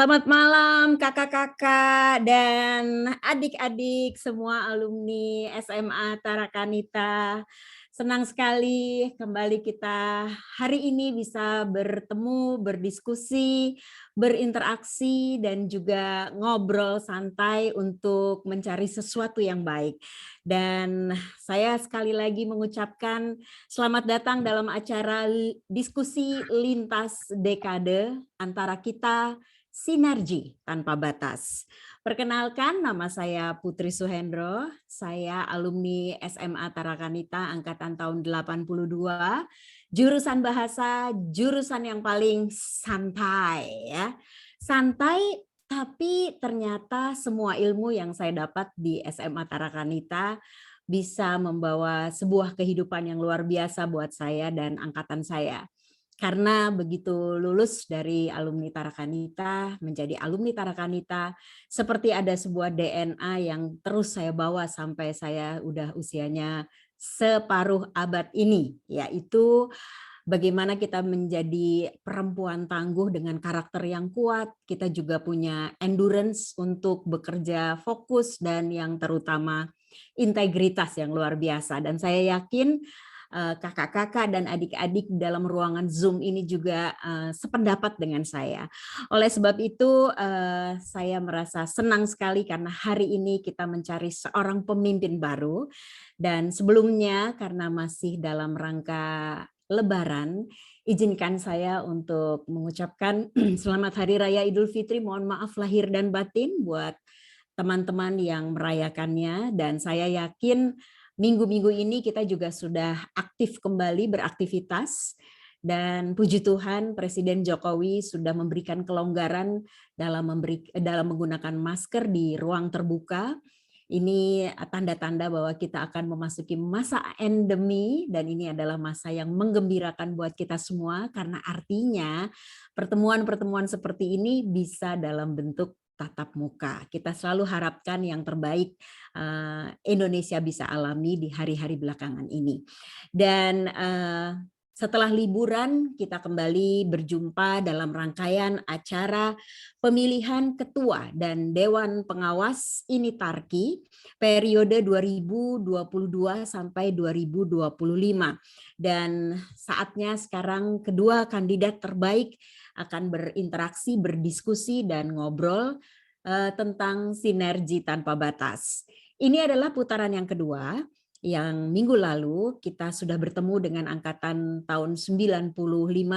Selamat malam kakak-kakak dan adik-adik semua alumni SMA Tarakanita. Senang sekali kembali kita hari ini bisa bertemu, berdiskusi, berinteraksi, dan juga ngobrol santai untuk mencari sesuatu yang baik. Dan saya sekali lagi mengucapkan selamat datang dalam acara diskusi lintas dekade antara kita, Sinergi Tanpa Batas. Perkenalkan, nama saya Putri Suhendro, saya alumni SMA Tarakanita angkatan tahun 82, jurusan bahasa, jurusan yang paling santai ya. Santai, tapi ternyata semua ilmu yang saya dapat di SMA Tarakanita bisa membawa sebuah kehidupan yang luar biasa buat saya dan angkatan saya. Karena begitu lulus dari alumni Tarakanita, menjadi alumni Tarakanita, seperti ada sebuah DNA yang terus saya bawa sampai saya udah usianya separuh abad ini, yaitu bagaimana kita menjadi perempuan tangguh dengan karakter yang kuat, kita juga punya endurance untuk bekerja fokus, dan yang terutama integritas yang luar biasa. Dan saya yakin kakak-kakak dan adik-adik dalam ruangan Zoom ini juga sependapat dengan saya. Oleh sebab itu, saya merasa senang sekali karena hari ini kita mencari seorang pemimpin baru. Dan sebelumnya, karena masih dalam rangka Lebaran, izinkan saya untuk mengucapkan Selamat Hari Raya Idul Fitri. Mohon maaf lahir dan batin buat teman-teman yang merayakannya, dan saya yakin minggu-minggu ini kita juga sudah aktif kembali beraktivitas, dan puji Tuhan Presiden Jokowi sudah memberikan kelonggaran dalam menggunakan masker di ruang terbuka. Ini tanda-tanda bahwa kita akan memasuki masa endemi, dan ini adalah masa yang menggembirakan buat kita semua karena artinya pertemuan-pertemuan seperti ini bisa dalam bentuk tatap muka. Kita selalu harapkan yang terbaik Indonesia bisa alami di hari-hari belakangan ini. Dan setelah liburan kita kembali berjumpa dalam rangkaian acara pemilihan ketua dan Dewan Pengawas INITARKI periode 2022 sampai 2025. Dan saatnya sekarang kedua kandidat terbaik akan berinteraksi, berdiskusi, dan ngobrol tentang sinergi tanpa batas. Ini adalah putaran yang kedua. Yang minggu lalu kita sudah bertemu dengan angkatan tahun 95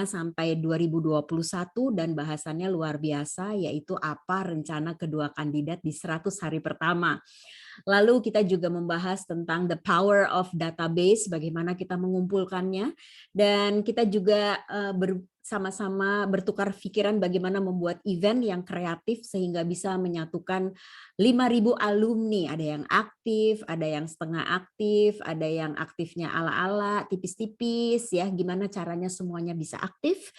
sampai 2021 dan bahasannya luar biasa, yaitu apa rencana kedua kandidat di 100 hari pertama. Lalu kita juga membahas tentang the power of database, bagaimana kita mengumpulkannya, dan kita juga sama-sama bertukar pikiran bagaimana membuat event yang kreatif sehingga bisa menyatukan 5.000 alumni. Ada yang aktif, ada yang setengah aktif, ada yang aktifnya ala-ala, tipis-tipis, ya. Gimana caranya semuanya bisa aktif.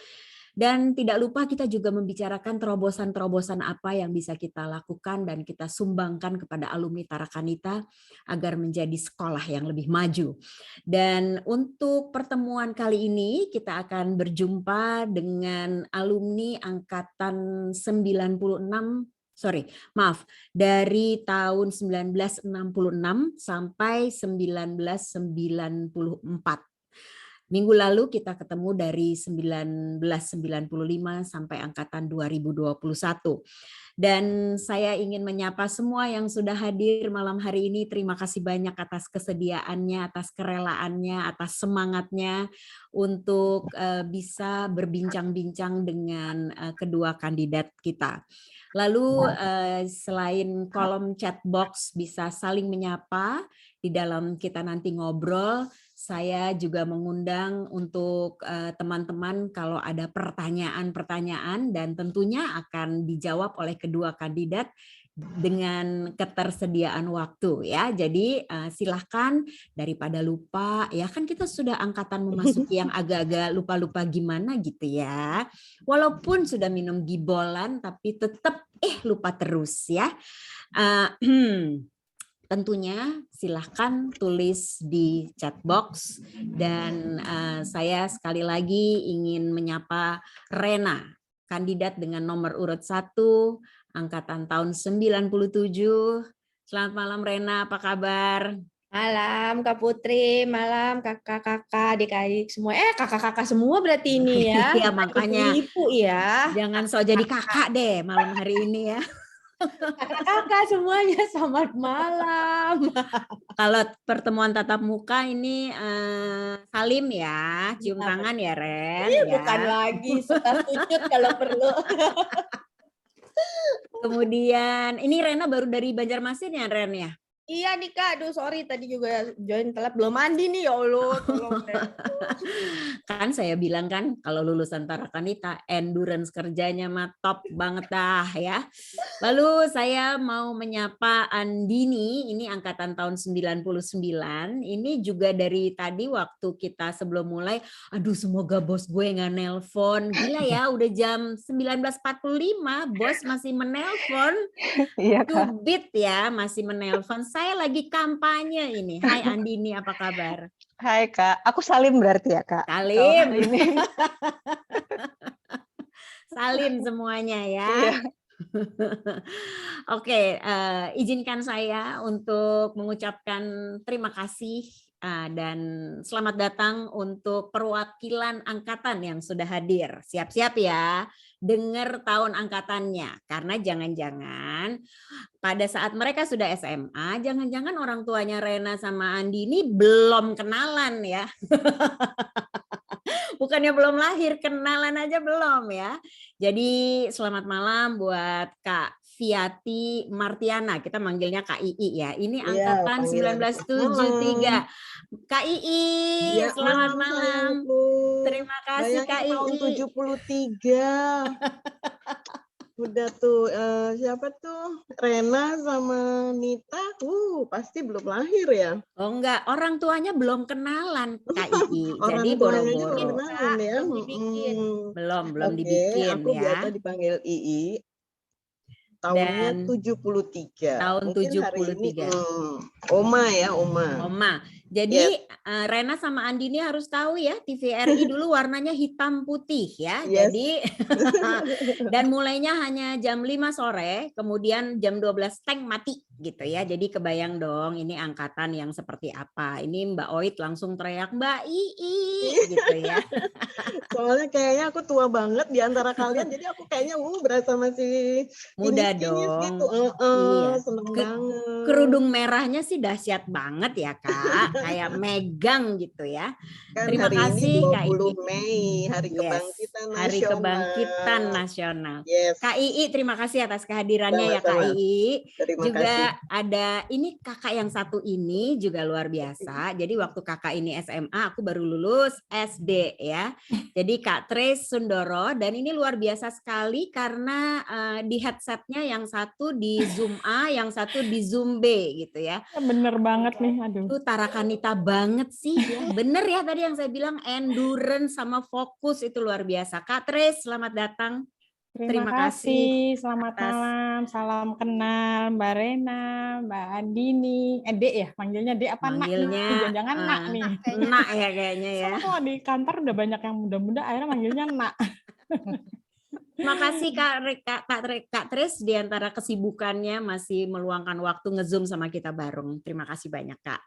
Dan tidak lupa kita juga membicarakan terobosan-terobosan apa yang bisa kita lakukan dan kita sumbangkan kepada alumni Tarakanita agar menjadi sekolah yang lebih maju. Dan untuk pertemuan kali ini kita akan berjumpa dengan alumni angkatan 96, dari tahun 1966 sampai 1994. Minggu lalu kita ketemu dari 1995 sampai angkatan 2021. Dan saya ingin menyapa semua yang sudah hadir malam hari ini. Terima kasih banyak atas kesediaannya, atas kerelaannya, atas semangatnya untuk bisa berbincang-bincang dengan kedua kandidat kita. Lalu selain kolom chat box bisa saling menyapa di dalam kita nanti ngobrol, saya juga mengundang untuk teman-teman kalau ada pertanyaan-pertanyaan dan tentunya akan dijawab oleh kedua kandidat dengan ketersediaan waktu ya. Jadi silahkan daripada lupa ya, kan kita sudah angkatan memasuki yang agak-agak lupa-lupa gimana gitu ya. Walaupun sudah minum gibolan tapi tetap lupa terus ya. Tentunya silahkan tulis di chat box, dan saya sekali lagi ingin menyapa Rena. kandidat dengan nomor urut 1, angkatan tahun 97. Selamat malam Rena, apa kabar? Malam Kak Putri, malam kakak-kakak, adik-adik semua. Kakak-kakak semua berarti ini ya. Iya, makanya Ibu ya. jangan sok jadi kakak deh malam hari ini ya. Kakak-kakak semuanya selamat malam. Kalau pertemuan tatap muka ini salim ya, cium tangan ya Ren ya. Bukan lagi, suka sujud kalau perlu. Kemudian ini Rena baru dari Banjarmasin ya Ren ya? Iya nih Kak, aduh sorry tadi juga join telat, belum mandi nih ya Allah, tolong deh. Kan saya bilang kan kalau lulusan Tarakanita endurance kerjanya mah top banget dah ya. Lalu saya mau menyapa Andini, ini angkatan tahun 99. Ini juga dari tadi waktu kita sebelum mulai, aduh semoga bos gue nggak nelpon. Gila ya, udah jam 19.45, bos masih menelpon. Iya Kak. Dubit ya, masih menelpon. Saya lagi kampanye ini. Hai Andini, apa kabar? Hai Kak, aku Salim berarti ya Kak. Salim. Oh, ini. Salim semuanya ya. Iya. Oke, izinkan saya untuk mengucapkan terima kasih dan selamat datang untuk perwakilan angkatan yang sudah hadir. Siap-siap ya, dengar tahun angkatannya. Karena jangan-jangan pada saat mereka sudah SMA, jangan-jangan orang tuanya Rena sama Andi ini belum kenalan ya. Bukannya belum lahir, kenalan aja belum ya. Jadi selamat malam buat Kak Viati Martiana, kita manggilnya Kak Ii ya. Ini angkatan 1973. Kak Ii, Ya, selamat malam. Sayangku. Terima kasih Kak Ii. Tahun 73. Udah tuh siapa tuh? Rena sama Nita. Pasti belum lahir ya. Oh enggak, orang tuanya belum kenalan Kak Ii. Orang Jadi tuanya aja boro-boro. belum kenalan ya. Belum dibikin. Belum Oke, dibikin aku ya. biasa dipanggil Ii. Tahunnya Dan 73. tahun Mungkin hari ini 73. Oma ya, Oma. Oma. Jadi Rena sama Andini harus tahu ya, TVRI dulu warnanya hitam putih ya. Yes. Jadi dan mulainya hanya jam 5 sore, kemudian jam 12 tank mati gitu ya. Jadi kebayang dong ini angkatan yang seperti apa. Ini Mbak Oit langsung teriak Mbak Ii gitu ya. Soalnya kayaknya aku tua banget di antara kalian, jadi aku kayaknya berasa masih muda kinyis-kinyis dong. gitu. Iya. Seneng banget. Kerudung merahnya sih dahsyat banget ya Kak, kayak megang gitu ya. Kan Terima hari kasih ini Kak 20 Ii. Mei, Hari Kebangkitan Nasional. Hari Kebangkitan Nasional. Yes. Kak Ii, terima kasih atas kehadirannya ya Kak Sama-sama. Ii. Terima juga kasih. ada ini kakak yang satu ini juga luar biasa. Jadi waktu kakak ini SMA, aku baru lulus SD ya. Jadi Kak Tres Sundoro, dan ini luar biasa sekali karena di headsetnya yang satu di Zoom A, yang satu di Zoom B gitu ya. Bener banget nih, aduh. Itu Tarakanita banget sih ya. Bener ya tadi yang saya bilang, endurance sama fokus itu luar biasa. Kak Tres, selamat datang. Terima kasih, selamat malam, salam kenal Mbak Rena, Mbak Andini, Dek ya, manggilnya Dek apa Manggilnya, Nak? Jangan Nak nih. Nak ya kayaknya ya. Semua di kantor udah banyak yang muda-muda, akhirnya manggilnya Nak. Terima kasih Kak Tres, di antara kesibukannya masih meluangkan waktu nge-zoom sama kita bareng. Terima kasih banyak Kak.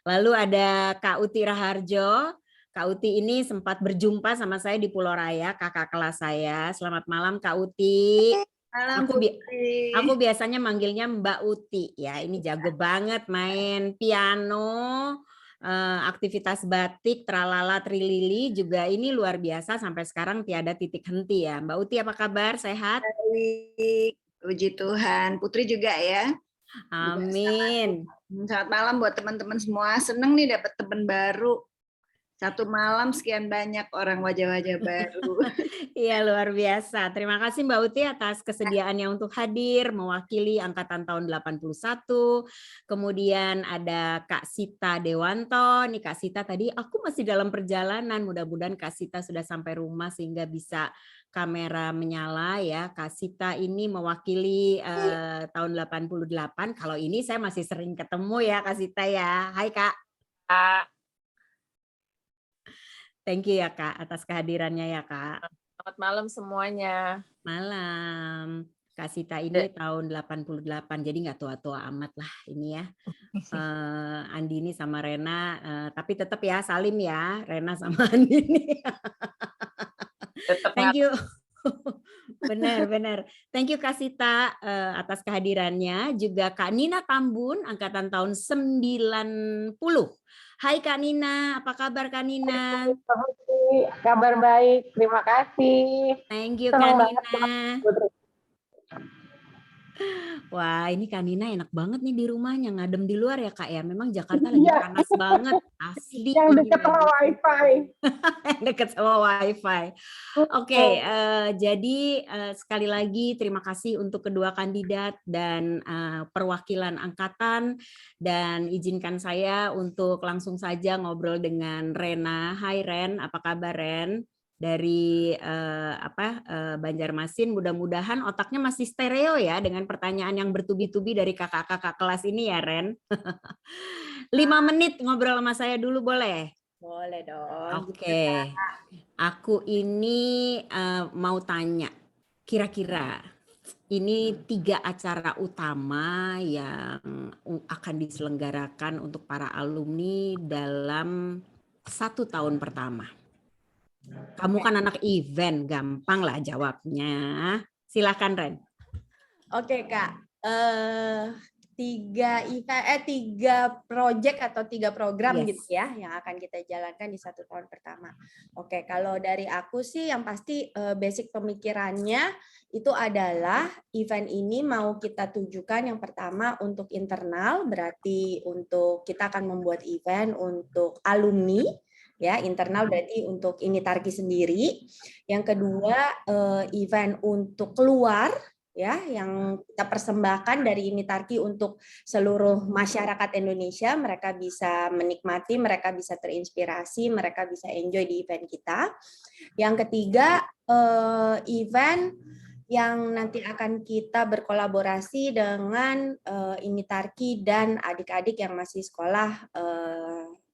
Lalu ada Kak Uti Raharjo. Kak Uti ini sempat berjumpa sama saya di Pulau Raya, kakak kelas saya. Selamat malam Kak Uti. Malam Aku biasanya manggilnya Mbak Uti ya. Ini jago banget main piano, aktivitas batik, tralala, trilili juga ini luar biasa sampai sekarang tiada titik henti ya. Mbak Uti apa kabar? Sehat? Baik, puji Tuhan. Putri juga ya. Amin. Selamat malam buat teman-teman semua. Seneng nih dapat teman baru. Satu malam sekian banyak orang wajah-wajah baru. Iya luar biasa. Terima kasih Mbak Uti atas kesediaannya untuk hadir mewakili angkatan tahun 81. Kemudian ada Kak Sita Dewanto. Nih Kak Sita tadi aku masih dalam perjalanan. Mudah-mudahan Kak Sita sudah sampai rumah sehingga bisa kamera menyala ya. Kak Sita ini mewakili tahun 88. Kalau ini saya masih sering ketemu ya Kak Sita ya. Hai Kak. Thank you ya Kak atas kehadirannya ya Kak. Selamat malam semuanya. Malam. Kak Sita ini tahun 88, jadi nggak tua-tua amat lah ini ya. Andini sama Rena, tapi tetap ya Salim ya, Rena sama Andini. Tetap Thank you. Benar. Thank you Kak Sita atas kehadirannya. Juga Kak Nina Tambun, angkatan tahun 90. Hai Kak Nina, apa kabar Kak Nina? Kabar baik, terima kasih. Thank you Senang Kak banget, Nina. Wah, ini Kak Nina enak banget nih di rumahnya, ngadem di luar ya Kak ya. Memang Jakarta lagi Iya. panas banget, asli. Yang ini dekat sama lagi. WiFi. Dekat sama WiFi. Oke, jadi sekali lagi terima kasih untuk kedua kandidat dan perwakilan angkatan, dan izinkan saya untuk langsung saja ngobrol dengan Rena. Hai Ren, apa kabar Ren? Dari Banjarmasin, mudah-mudahan otaknya masih stereo ya dengan pertanyaan yang bertubi-tubi dari kakak-kakak kelas ini ya Ren. 5 menit ngobrol sama saya dulu boleh? Boleh dong. Oke. Aku ini mau tanya, kira-kira ini 3 acara utama yang akan diselenggarakan untuk para alumni dalam 1 tahun pertama. Kamu kan anak event, gampang lah jawabnya. Silakan Ren. Oke Kak, 3 project atau 3 program Yes. gitu ya yang akan kita jalankan di 1 tahun pertama. Oke, kalau dari aku sih yang pasti basic pemikirannya itu adalah event ini mau kita tujukan yang pertama untuk internal, berarti untuk kita akan membuat event untuk alumni. Ya, internal berarti untuk Initarki sendiri. Yang kedua, event untuk keluar, ya, yang kita persembahkan dari Initarki untuk seluruh masyarakat Indonesia. Mereka bisa menikmati, mereka bisa terinspirasi, mereka bisa enjoy di event kita. Yang ketiga, event yang nanti akan kita berkolaborasi dengan Initarki dan adik-adik yang masih sekolah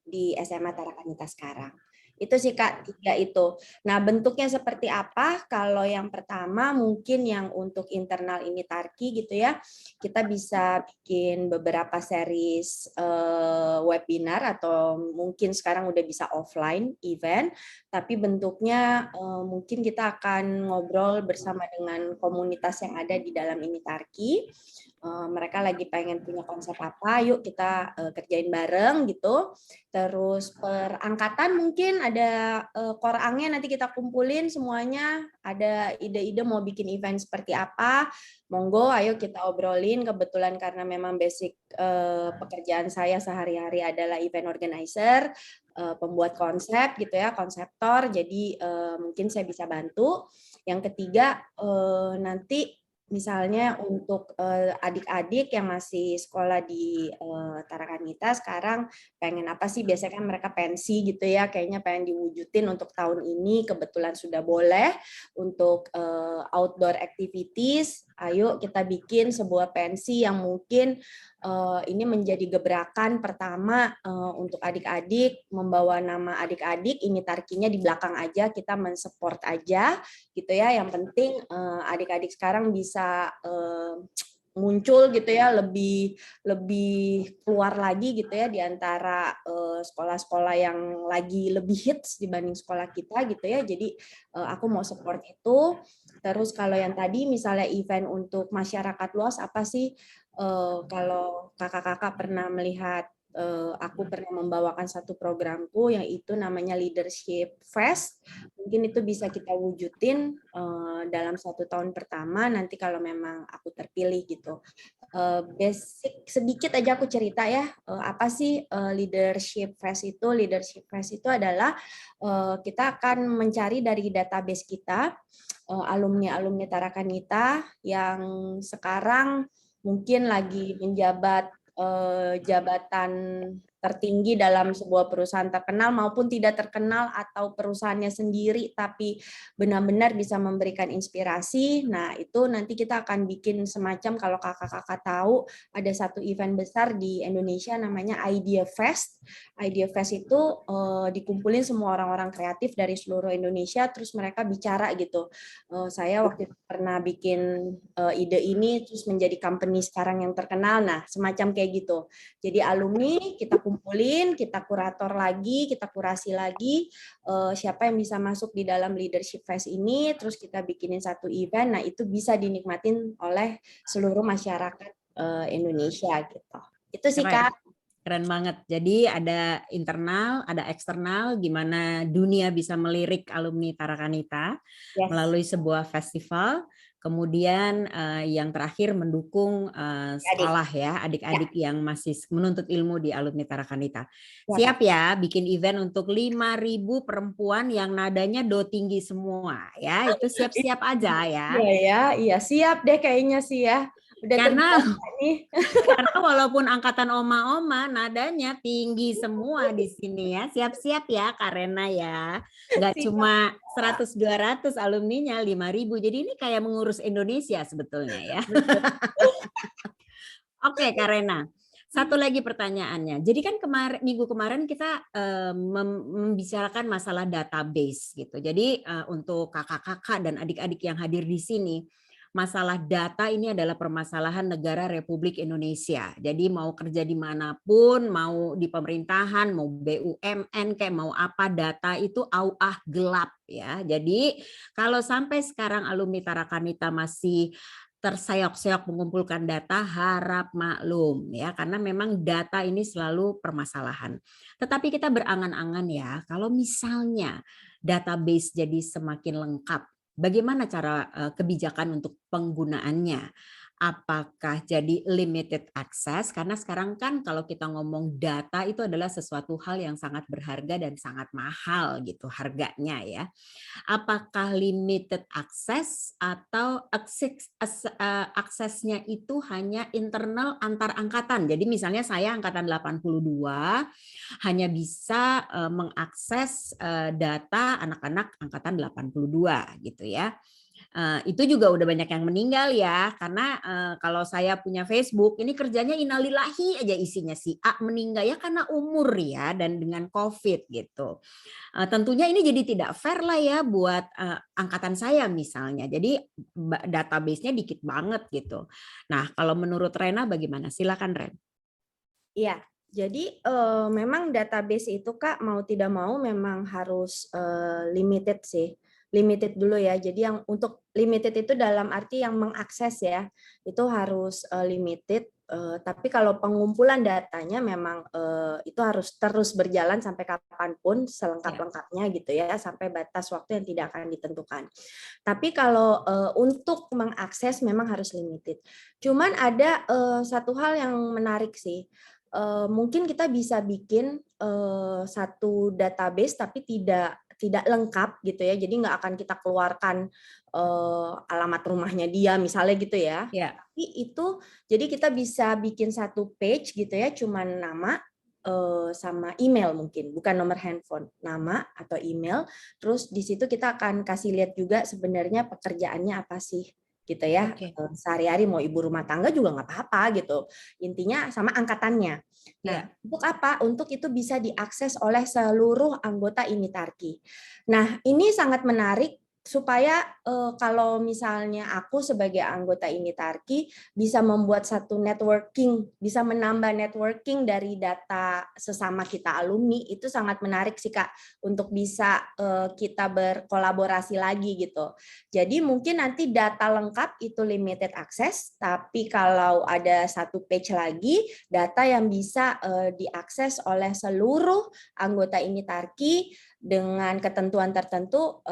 di SMA Tarakanita sekarang. Itu sih Kak, 3 itu. Nah, bentuknya seperti apa? Kalau yang pertama mungkin yang untuk internal Initarki gitu ya, kita bisa bikin beberapa series webinar atau mungkin sekarang udah bisa offline event, tapi bentuknya mungkin kita akan ngobrol bersama dengan komunitas yang ada di dalam Initarki. Mereka lagi pengen punya konsep apa, yuk kita kerjain bareng gitu. Terus per angkatan mungkin ada korangnya nanti kita kumpulin semuanya, ada ide-ide mau bikin event seperti apa, monggo ayo kita obrolin. Kebetulan karena memang basic pekerjaan saya sehari-hari adalah event organizer, pembuat konsep gitu ya, konseptor, jadi mungkin saya bisa bantu. Yang ketiga nanti misalnya untuk adik-adik yang masih sekolah di Tarakanita sekarang pengen apa sih, biasanya kan mereka pensi gitu ya, kayaknya pengen diwujudin untuk tahun ini, kebetulan sudah boleh untuk outdoor activities. Ayo kita bikin sebuah pensi yang mungkin ini menjadi gebrakan pertama untuk adik-adik, membawa nama adik-adik, Initarkinya di belakang aja, kita mensupport aja gitu ya. Yang penting adik-adik sekarang bisa muncul gitu ya, lebih keluar lagi gitu ya di antara sekolah-sekolah yang lagi lebih hits dibanding sekolah kita gitu ya. Jadi aku mau support itu. Terus kalau yang tadi misalnya event untuk masyarakat luas apa sih, kalau kakak-kakak pernah melihat, aku pernah membawakan satu programku yang itu namanya Leadership Fest. Mungkin itu bisa kita wujudin dalam 1 tahun pertama nanti kalau memang aku terpilih gitu. Basic sedikit aja aku cerita ya, apa sih Leadership Fest itu? Leadership Fest itu adalah kita akan mencari dari database kita alumni-alumni Tarakanita yang sekarang mungkin lagi menjabat jabatan tertinggi dalam sebuah perusahaan terkenal maupun tidak terkenal atau perusahaannya sendiri tapi benar-benar bisa memberikan inspirasi. Nah, itu nanti kita akan bikin semacam, kalau kakak-kakak tahu, ada satu event besar di Indonesia namanya Idea Fest. Idea Fest itu dikumpulin semua orang-orang kreatif dari seluruh Indonesia, terus mereka bicara gitu. Saya waktu itu pernah bikin ide ini terus menjadi company sekarang yang terkenal. Nah, semacam kayak gitu. Jadi alumni kita kumpulin, kita kurator lagi, kita kurasi lagi siapa yang bisa masuk di dalam leadership fest ini, terus kita bikinin satu event. Nah, itu bisa dinikmatin oleh seluruh masyarakat Indonesia gitu. Itu sih Kak. Keren banget. Jadi ada internal, ada eksternal, gimana dunia bisa melirik alumni Tarakanita melalui sebuah festival. Kemudian yang terakhir mendukung sekolah ya, adik-adik yang masih menuntut ilmu di alumni Tarakanita. Siap ya bikin event untuk 5.000 perempuan yang nadanya do tinggi semua ya. Itu siap-siap aja ya. Iya siap deh kayaknya sih ya. Udah karena walaupun angkatan oma-oma nadanya tinggi semua di sini ya. Siap-siap ya Karena ya. Nggak cuma 100-200 alumninya, 5.000. Jadi ini kayak mengurus Indonesia sebetulnya ya. Oke Karena. Satu lagi pertanyaannya. Jadi kan minggu kemarin kita membicarakan masalah database gitu. Jadi untuk kakak-kakak dan adik-adik yang hadir di sini, masalah data ini adalah permasalahan negara Republik Indonesia. Jadi mau kerja dimanapun, mau di pemerintahan, mau BUMN, kayak mau apa, data itu gelap ya. Jadi kalau sampai sekarang alumni Tarakanita masih terseok-seok mengumpulkan data, harap maklum ya, karena memang data ini selalu permasalahan. Tetapi kita berangan-angan ya, kalau misalnya database jadi semakin lengkap, bagaimana cara kebijakan untuk penggunaannya? Apakah jadi limited access? Karena sekarang kan kalau kita ngomong data itu adalah sesuatu hal yang sangat berharga dan sangat mahal gitu harganya ya. Apakah limited access atau aksesnya itu hanya internal antar angkatan? Jadi misalnya saya angkatan 82 hanya bisa mengakses data anak-anak angkatan 82 gitu ya. Itu juga udah banyak yang meninggal ya, karena kalau saya punya Facebook ini kerjanya innalillahi aja isinya, si A meninggal ya karena umur ya dan dengan COVID gitu. Tentunya ini jadi tidak fair lah ya buat angkatan saya misalnya. Jadi database-nya dikit banget gitu. Nah kalau menurut Rena bagaimana? Silakan Ren. Iya. Jadi memang database itu Kak mau tidak mau memang harus limited sih. Limited dulu ya. Jadi yang untuk limited itu dalam arti yang mengakses ya, itu harus limited. Tapi kalau pengumpulan datanya memang itu harus terus berjalan sampai kapanpun selengkap-lengkapnya gitu ya, sampai batas waktu yang tidak akan ditentukan. Tapi kalau untuk mengakses memang harus limited. Cuman ada satu hal yang menarik sih. Mungkin kita bisa bikin satu database tapi tidak lengkap gitu ya, jadi nggak akan kita keluarkan alamat rumahnya dia misalnya gitu ya. Tapi itu jadi kita bisa bikin satu page gitu ya, cuman nama sama email mungkin, bukan nomor handphone, nama atau email. Terus di situ kita akan kasih lihat juga sebenarnya pekerjaannya apa sih gitu ya. Sehari-hari mau ibu rumah tangga juga nggak apa-apa gitu. Intinya sama angkatannya. Nah, untuk apa? Untuk itu bisa diakses oleh seluruh anggota Initarki. Nah, ini sangat menarik supaya kalau misalnya aku sebagai anggota Initarki bisa membuat satu networking, bisa menambah networking dari data sesama kita alumni, itu sangat menarik sih Kak untuk bisa kita berkolaborasi lagi gitu. Jadi mungkin nanti data lengkap itu limited access, tapi kalau ada satu page lagi data yang bisa diakses oleh seluruh anggota Initarki dengan ketentuan tertentu,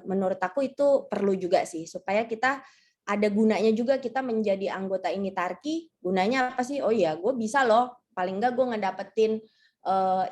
menurut aku itu perlu juga sih supaya kita ada gunanya juga kita menjadi anggota Initarki. Gunanya apa sih? Oh iya, gue bisa loh. Paling enggak gue ngedapetin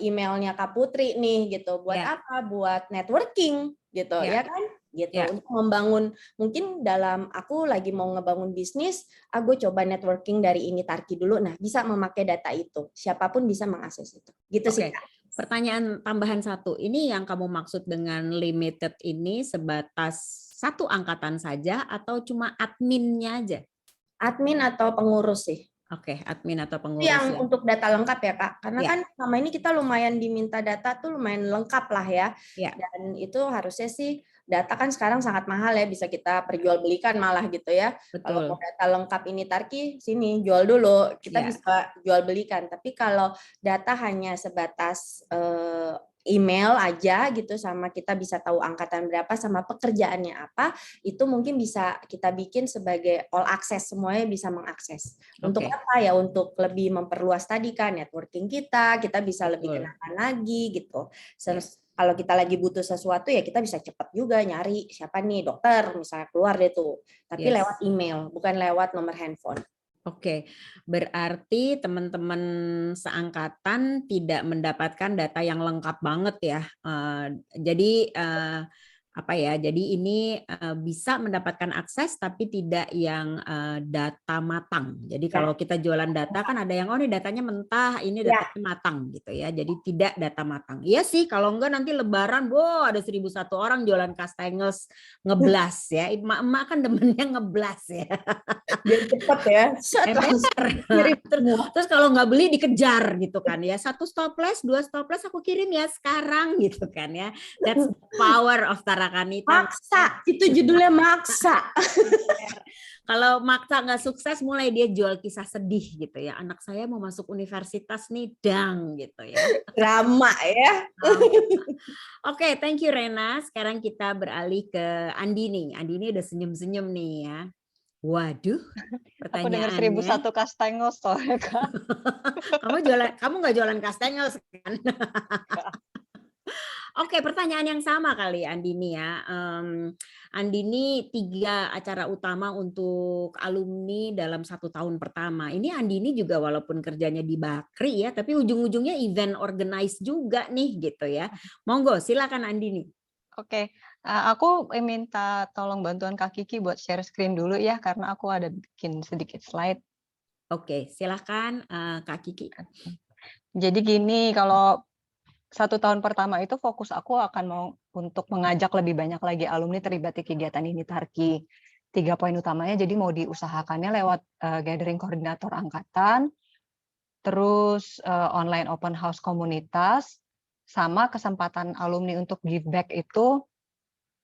emailnya Kak Putri nih gitu. Buat apa? Buat networking gitu ya kan? gitu. Ya. Untuk membangun, mungkin dalam aku lagi mau ngebangun bisnis, aku coba networking dari ini Tarki dulu. Nah, bisa memakai data itu. Siapapun bisa mengakses itu. Gitu sih, Oke. Kak. Pertanyaan tambahan satu, ini yang kamu maksud dengan limited ini sebatas satu angkatan saja atau cuma adminnya aja? Admin atau pengurus sih. Oke, admin atau Itu pengurus yang ya. untuk data lengkap ya, Kak. Karena Ya. kan selama ini kita lumayan diminta data tuh lumayan lengkap lah ya. Ya. Dan itu harusnya sih data kan sekarang sangat mahal ya, bisa kita perjualbelikan malah gitu ya. Kalau mau Betul. data lengkap ini Tarki, sini jual dulu, kita Ya. bisa jual belikan. Tapi kalau data hanya sebatas email aja gitu, sama kita bisa tahu angkatan berapa sama pekerjaannya apa, itu mungkin bisa kita bikin sebagai all access, semuanya bisa mengakses. Untuk Oke. apa ya? Untuk lebih memperluas tadi kan networking kita bisa lebih Betul. kenalan lagi gitu. Ya. Kalau kita lagi butuh sesuatu ya kita bisa cepat juga nyari siapa nih dokter misalnya keluar deh tuh. Tapi Yes. lewat email, bukan lewat nomor handphone. Oke, berarti teman-teman seangkatan tidak mendapatkan data yang lengkap banget ya. Jadi apa ya? Jadi ini bisa mendapatkan akses tapi tidak yang data matang. Jadi kalau kita jualan data kan ada yang ini datanya mentah, ini Ya. datanya matang gitu ya. Jadi tidak data matang. Iya sih, kalau enggak nanti Lebaran, wow ada 1.001 orang jualan kastengels ngeblas ya. Emak-emak kan demennya ngeblas ya. Biar cepat ya. Terus kalau nggak beli dikejar gitu kan ya, 1 stoples 2 stoples aku kirim ya sekarang gitu kan ya. That's the power of Tarakanita. Maksa, itu judulnya maksa. Kalau maksa nggak sukses mulai dia jual kisah sedih gitu ya, anak saya mau masuk universitas nih dang gitu ya. Drama ya. Oke, thank you Rena. Sekarang kita beralih ke Andini. Andini udah senyum-senyum nih ya. Waduh, Aku dengar pertanyaannya. 1.001 kastengel soalnya, Kak. kamu nggak jualan kastengel kan? Oke, pertanyaan yang sama kali Andini ya. Andini 3 acara utama untuk alumni dalam 1 tahun pertama. Ini Andini juga walaupun kerjanya di Bakri ya, tapi ujung-ujungnya event organize juga nih gitu ya. Monggo, silakan Andini. Oke, aku minta tolong bantuan Kak Kiki buat share screen dulu ya, karena aku ada bikin sedikit slide. Oke, silakan Kak Kiki. Jadi gini, kalau 1 tahun pertama itu fokus aku akan mau untuk mengajak lebih banyak lagi alumni terlibat di kegiatan ini Tarki. 3 poin utamanya jadi mau diusahakannya lewat gathering koordinator angkatan, terus online open house komunitas, sama kesempatan alumni untuk give back itu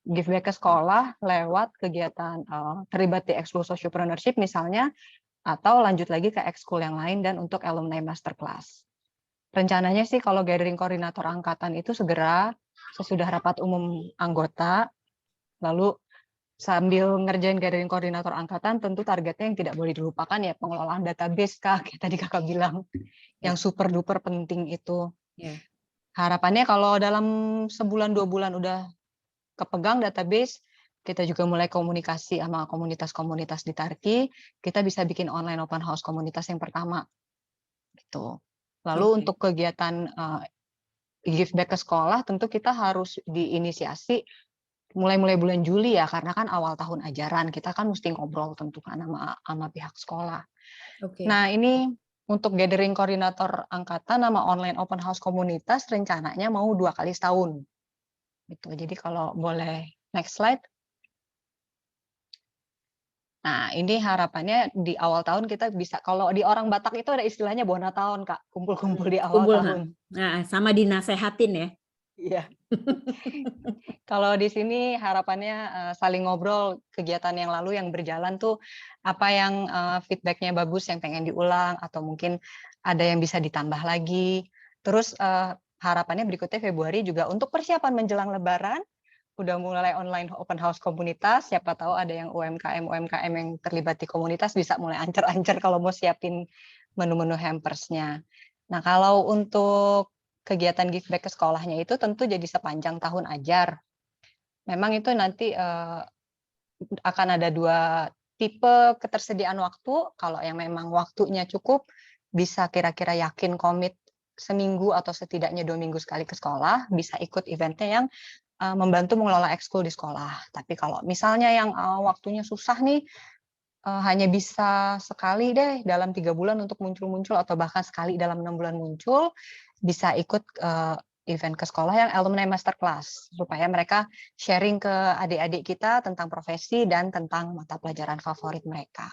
give back ke sekolah lewat kegiatan terlibat di ekskul sociopreneurship misalnya, atau lanjut lagi ke ekskul yang lain dan untuk alumni masterclass. Rencananya sih kalau gathering koordinator angkatan itu segera sesudah rapat umum anggota, lalu sambil ngerjain gathering koordinator angkatan tentu targetnya yang tidak boleh dilupakan ya pengelolaan database Kak, kayak tadi Kakak bilang, yang super duper penting itu. Yeah. Harapannya kalau dalam sebulan 2 bulan udah kepegang database, kita juga mulai komunikasi sama komunitas-komunitas di Tarki, kita bisa bikin online open house komunitas yang pertama. Gitu. Lalu untuk kegiatan give back ke sekolah tentu kita harus diinisiasi mulai bulan Juli ya, karena kan awal tahun ajaran, kita kan mesti ngobrol tentu kan sama pihak sekolah. Nah ini untuk gathering koordinator angkatan sama online open house komunitas rencananya mau 2 kali setahun. Gitu. Jadi kalau boleh next slide. Nah, ini harapannya di awal tahun kita bisa, kalau di orang Batak itu ada istilahnya bona tahun, Kak, kumpul-kumpul di awal tahun. Nah, sama dinasehatin ya. Iya. Kalau di sini harapannya saling ngobrol kegiatan yang lalu yang berjalan tuh apa yang feedbacknya bagus yang pengen diulang atau mungkin ada yang bisa ditambah lagi. Terus harapannya berikutnya Februari juga untuk persiapan menjelang Lebaran udah mulai online open house komunitas, siapa tahu ada yang UMKM yang terlibat di komunitas bisa mulai ancer-ancer kalau mau siapin menu-menu hampersnya. Nah, kalau untuk kegiatan give back ke sekolahnya itu tentu jadi sepanjang tahun ajar. Memang itu nanti akan ada 2 tipe ketersediaan waktu. Kalau yang memang waktunya cukup, bisa kira-kira yakin komit seminggu atau setidaknya 2 minggu sekali ke sekolah, bisa ikut eventnya yang membantu mengelola ekskul di sekolah. Tapi kalau misalnya yang waktunya susah nih, hanya bisa sekali deh dalam 3 bulan untuk muncul-muncul atau bahkan sekali dalam 6 bulan muncul, bisa ikut event ke sekolah yang alumni masterclass supaya mereka sharing ke adik-adik kita tentang profesi dan tentang mata pelajaran favorit mereka.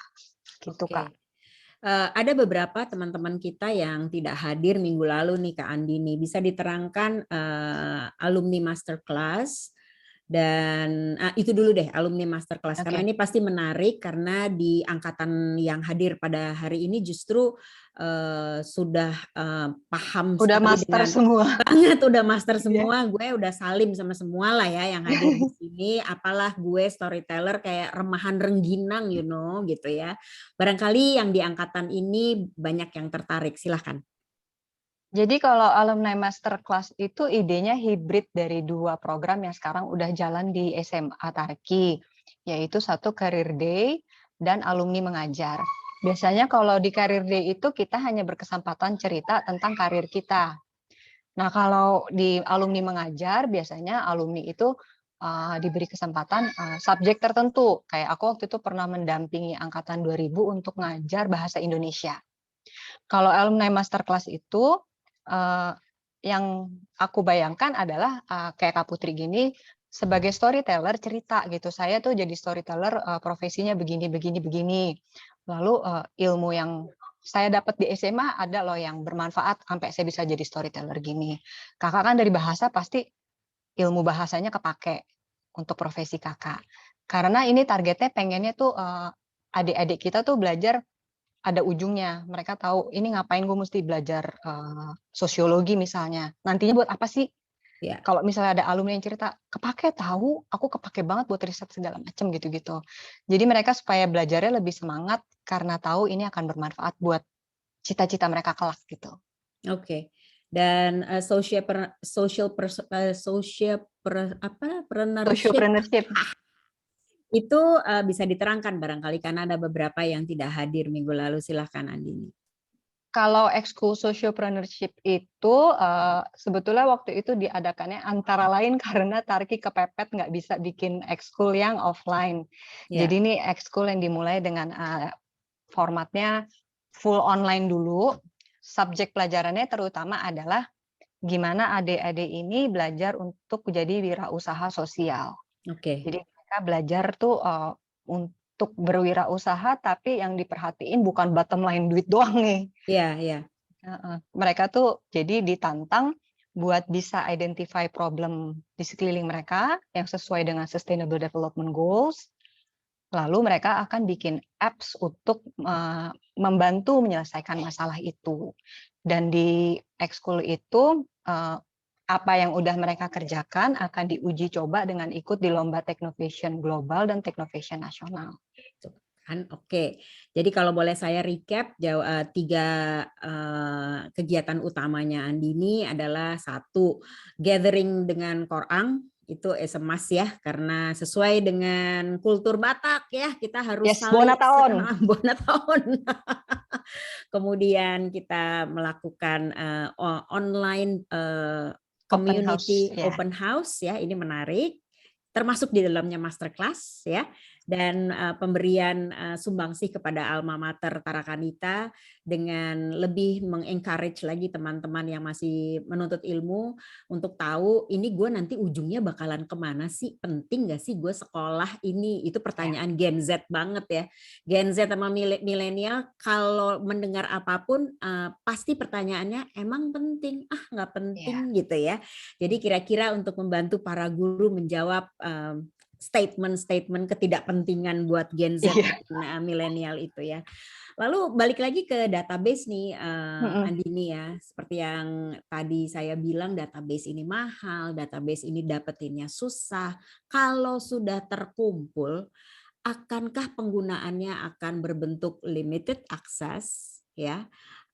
Gitu, Oke. Kak. Ada beberapa teman-teman kita yang tidak hadir minggu lalu nih Kak Andini. Bisa diterangkan alumni masterclass dan itu dulu deh alumni masterclass karena Oke. ini pasti menarik karena di angkatan yang hadir pada hari ini justru sudah paham Udah sekali master dengan semua. banget, udah master Iya. semua. Gue udah salim sama semua lah ya yang hadir di sini. Apalah gue storyteller kayak remahan rengginang, you know, gitu ya. Barangkali yang di angkatan ini banyak yang tertarik. Silahkan. Jadi kalau alumni masterclass itu idenya hibrid dari 2 program yang sekarang udah jalan di SMA Tarki, yaitu satu Career Day dan alumni mengajar. Biasanya kalau di Career Day itu kita hanya berkesempatan cerita tentang karir kita. Nah, kalau di alumni mengajar biasanya alumni itu diberi kesempatan subjek tertentu. Kayak aku waktu itu pernah mendampingi angkatan 2000 untuk ngajar bahasa Indonesia. Kalau alumni masterclass itu yang aku bayangkan adalah kayak Kak Putri gini sebagai storyteller cerita gitu. Saya tuh jadi storyteller profesinya begini begini begini. Lalu ilmu yang saya dapat di SMA ada loh yang bermanfaat sampai saya bisa jadi storyteller gini. Kakak kan dari bahasa pasti ilmu bahasanya kepake untuk profesi kakak. Karena ini targetnya pengennya tuh adik-adik kita tuh belajar ada ujungnya. Mereka tahu ini ngapain gue mesti belajar sosiologi misalnya. Nantinya buat apa sih? Ya. Kalau misalnya ada alumni yang cerita, kepake tahu, aku kepake banget buat riset segala macam gitu-gitu. Jadi mereka supaya belajarnya lebih semangat karena tahu ini akan bermanfaat buat cita-cita mereka kelak gitu. Oke. Dan Sociopreneurship. Itu bisa diterangkan barangkali karena ada beberapa yang tidak hadir minggu lalu. Silahkan Andini. Kalau ekskul sociopreneurship itu sebetulnya waktu itu diadakannya antara lain karena Tarki kepepet nggak bisa bikin ekskul yang offline. Ya. Jadi ini ekskul yang dimulai dengan formatnya full online dulu. Subjek pelajarannya terutama adalah gimana adik-adik ini belajar untuk jadi wirausaha sosial. Oke. Jadi mereka belajar tuh untuk berwirausaha, tapi yang diperhatiin bukan bottom line duit doang nih. Iya, iya. Mereka tuh jadi ditantang buat bisa identify problem di sekeliling mereka yang sesuai dengan Sustainable Development Goals. Lalu mereka akan bikin apps untuk membantu menyelesaikan masalah itu. Dan di ekskul itu apa yang udah mereka kerjakan akan diuji coba dengan ikut di lomba Technovation Global dan Technovation Nasional. Oke, jadi kalau boleh saya recap 3 kegiatan utamanya Andini adalah 1 gathering dengan Korang, itu SMS ya karena sesuai dengan kultur Batak ya kita harus saling Bonataon. Kemudian kita melakukan online community open house ya, ini menarik termasuk di dalamnya masterclass ya, dan pemberian sumbangsih kepada alma mater Tarakanita dengan lebih mengencourage lagi teman-teman yang masih menuntut ilmu untuk tahu ini gue nanti ujungnya bakalan kemana sih, penting gak sih gue sekolah ini, itu pertanyaan Gen Z banget ya. Gen Z sama milenial kalau mendengar apapun pasti pertanyaannya emang penting, nggak penting gitu ya. Jadi kira-kira untuk membantu para guru menjawab statement-statement ketidakpentingan buat Gen Z dan milenial itu ya. Lalu balik lagi ke database nih Andini ya, seperti yang tadi saya bilang database ini mahal, database ini dapetinnya susah. Kalau sudah terkumpul, akankah penggunaannya akan berbentuk limited access ya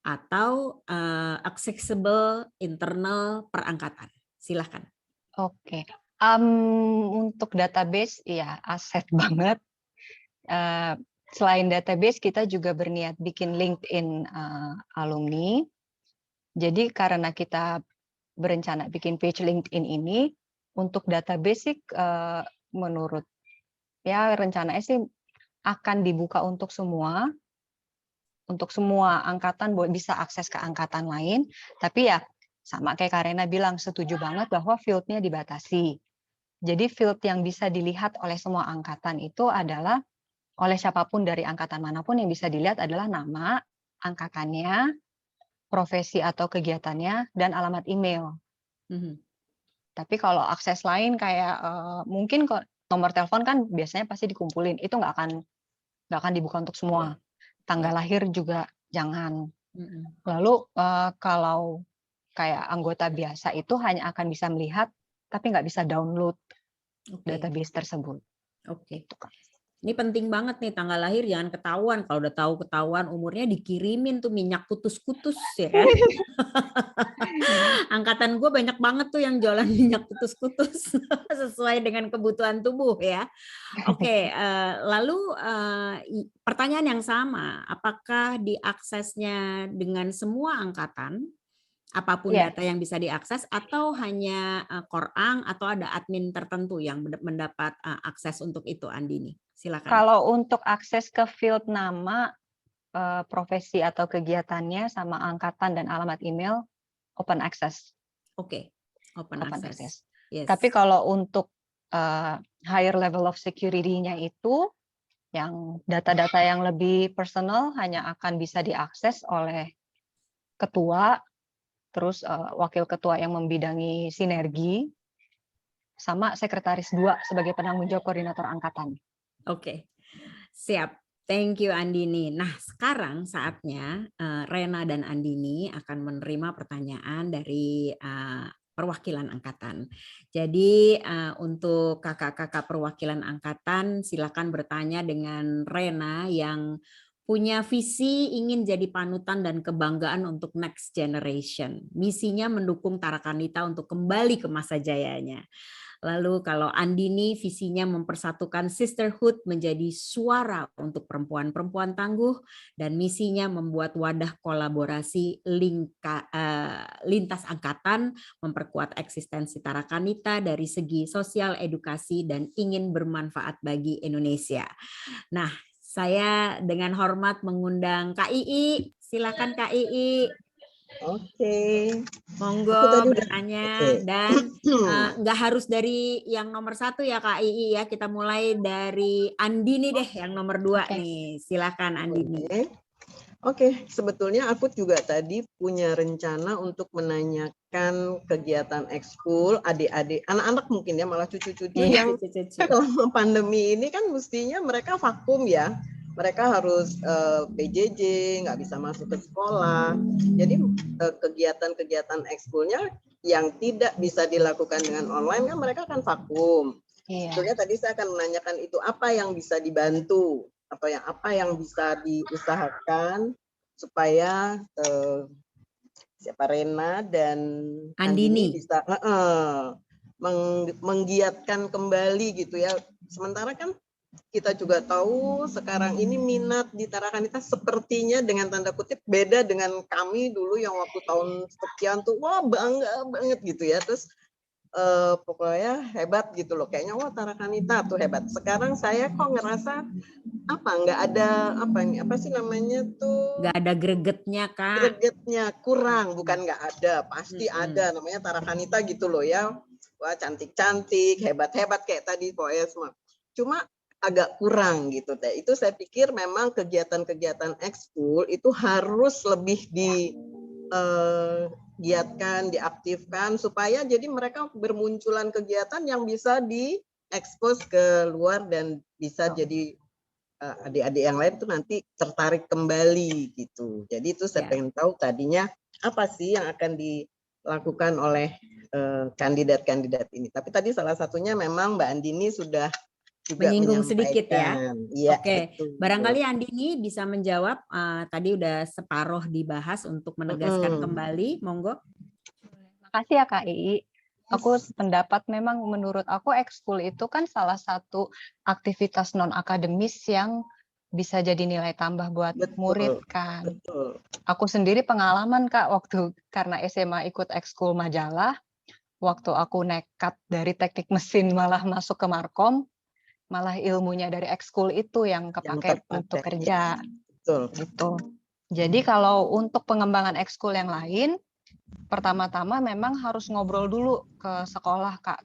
atau accessible internal perangkatan? Silahkan. Oke. Untuk database ya aset banget. Selain database kita juga berniat bikin LinkedIn alumni. Jadi karena kita berencana bikin page LinkedIn ini, Untuk data basic menurut ya rencananya sih akan dibuka untuk semua angkatan bisa akses ke angkatan lain, tapi ya sama kayak Karena bilang, setuju banget bahwa field-nya dibatasi. Jadi field yang bisa dilihat oleh semua angkatan itu adalah oleh siapapun dari angkatan manapun yang bisa dilihat adalah nama, angkatannya, profesi atau kegiatannya, dan alamat email. Tapi kalau akses lain kayak mungkin nomor telepon kan biasanya pasti dikumpulin, itu nggak akan dibuka untuk semua. Tanggal lahir juga jangan. Lalu kalau kayak anggota biasa itu hanya akan bisa melihat, tapi nggak bisa download database tersebut. Oke. Ini penting banget nih, tanggal lahir jangan ketahuan. Kalau udah tahu ketahuan umurnya dikirimin tuh minyak kutus-kutus ya kan. Angkatan gue banyak banget tuh yang jualan minyak kutus-kutus sesuai dengan kebutuhan tubuh ya. Oke, lalu pertanyaan yang sama, apakah diaksesnya dengan semua angkatan? Apapun data yang bisa diakses atau hanya Korang atau ada admin tertentu yang mendapat akses untuk itu, Andini? Silakan. Kalau untuk akses ke field nama, profesi atau kegiatannya sama angkatan dan alamat email, open access. Oke, open access. Yes. Tapi kalau untuk higher level of security-nya itu, yang data-data yang lebih personal hanya akan bisa diakses oleh ketua, terus wakil ketua yang membidangi sinergi, sama sekretaris 2 sebagai penanggung jawab koordinator angkatan. Oke, siap. Thank you Andini. Nah sekarang saatnya Rena dan Andini akan menerima pertanyaan dari perwakilan angkatan. Jadi untuk kakak-kakak perwakilan angkatan silakan bertanya dengan Rena yang punya visi ingin jadi panutan dan kebanggaan untuk next generation. Misinya mendukung Tarakanita untuk kembali ke masa jayanya. Lalu kalau Andini visinya mempersatukan sisterhood menjadi suara untuk perempuan-perempuan tangguh dan misinya membuat wadah kolaborasi lintas angkatan, memperkuat eksistensi Tarakanita dari segi sosial, edukasi, dan ingin bermanfaat bagi Indonesia. Nah, saya dengan hormat mengundang Kak Ii. Silakan Kak Ii. Oke. Monggo bertanya dan nggak harus dari yang nomor 1 ya Kak Ii ya. Kita mulai dari Andini deh yang nomor 2 nih. Silakan Andini. Oke, sebetulnya aku juga tadi punya rencana untuk menanyakan kegiatan ekskul adik-adik, anak-anak mungkin ya, malah cucu-cucu yang selama pandemi ini kan mestinya mereka vakum ya. Mereka harus PJJ, nggak bisa masuk ke sekolah. Jadi kegiatan-kegiatan ekskulnya yang tidak bisa dilakukan dengan online kan mereka akan vakum. Sebetulnya tadi saya akan menanyakan itu apa yang bisa dibantu atau apa yang bisa diusahakan supaya siapa Rena dan Andini bisa menggiatkan kembali gitu ya. Sementara kan kita juga tahu sekarang ini minat di Tarakanita sepertinya dengan tanda kutip beda dengan kami dulu yang waktu tahun sekian tuh wah bangga banget gitu ya. Terus pokoknya hebat gitu loh, kayaknya wah Tarakanita tuh hebat. Sekarang saya kok ngerasa nggak ada apa sih namanya tuh, nggak ada gregetnya Kak. Gregetnya kurang, bukan nggak ada, pasti ada, namanya Tarakanita gitu loh ya. Wah cantik-cantik, hebat-hebat kayak tadi pokoknya semua. Cuma agak kurang gitu teh. Itu saya pikir memang kegiatan-kegiatan ekskul itu harus lebih giatkan, diaktifkan supaya jadi mereka bermunculan kegiatan yang bisa diekspos ke luar dan bisa jadi adik-adik yang lain tuh nanti tertarik kembali gitu. Jadi itu saya pengen tahu tadinya apa sih yang akan dilakukan oleh kandidat-kandidat ini. Tapi tadi salah satunya memang Mbak Andini sudah juga menyinggung sedikit ya. Iya, oke, betul. Barangkali Andini bisa menjawab. Tadi udah separuh dibahas untuk menegaskan kembali. Monggo. Makasih ya Kak Ii. Aku sependapat, memang menurut aku ekskul itu kan salah satu aktivitas non akademis yang bisa jadi nilai tambah buat murid kan. Betul. Aku sendiri pengalaman Kak waktu karena SMA ikut ekskul majalah. waktu aku nekat dari teknik mesin malah masuk ke Markom, malah ilmunya dari ekskul itu yang kepake untuk kerja. Betul. Gitu. Jadi kalau untuk pengembangan ekskul yang lain, pertama-tama memang harus ngobrol dulu ke sekolah, Kak,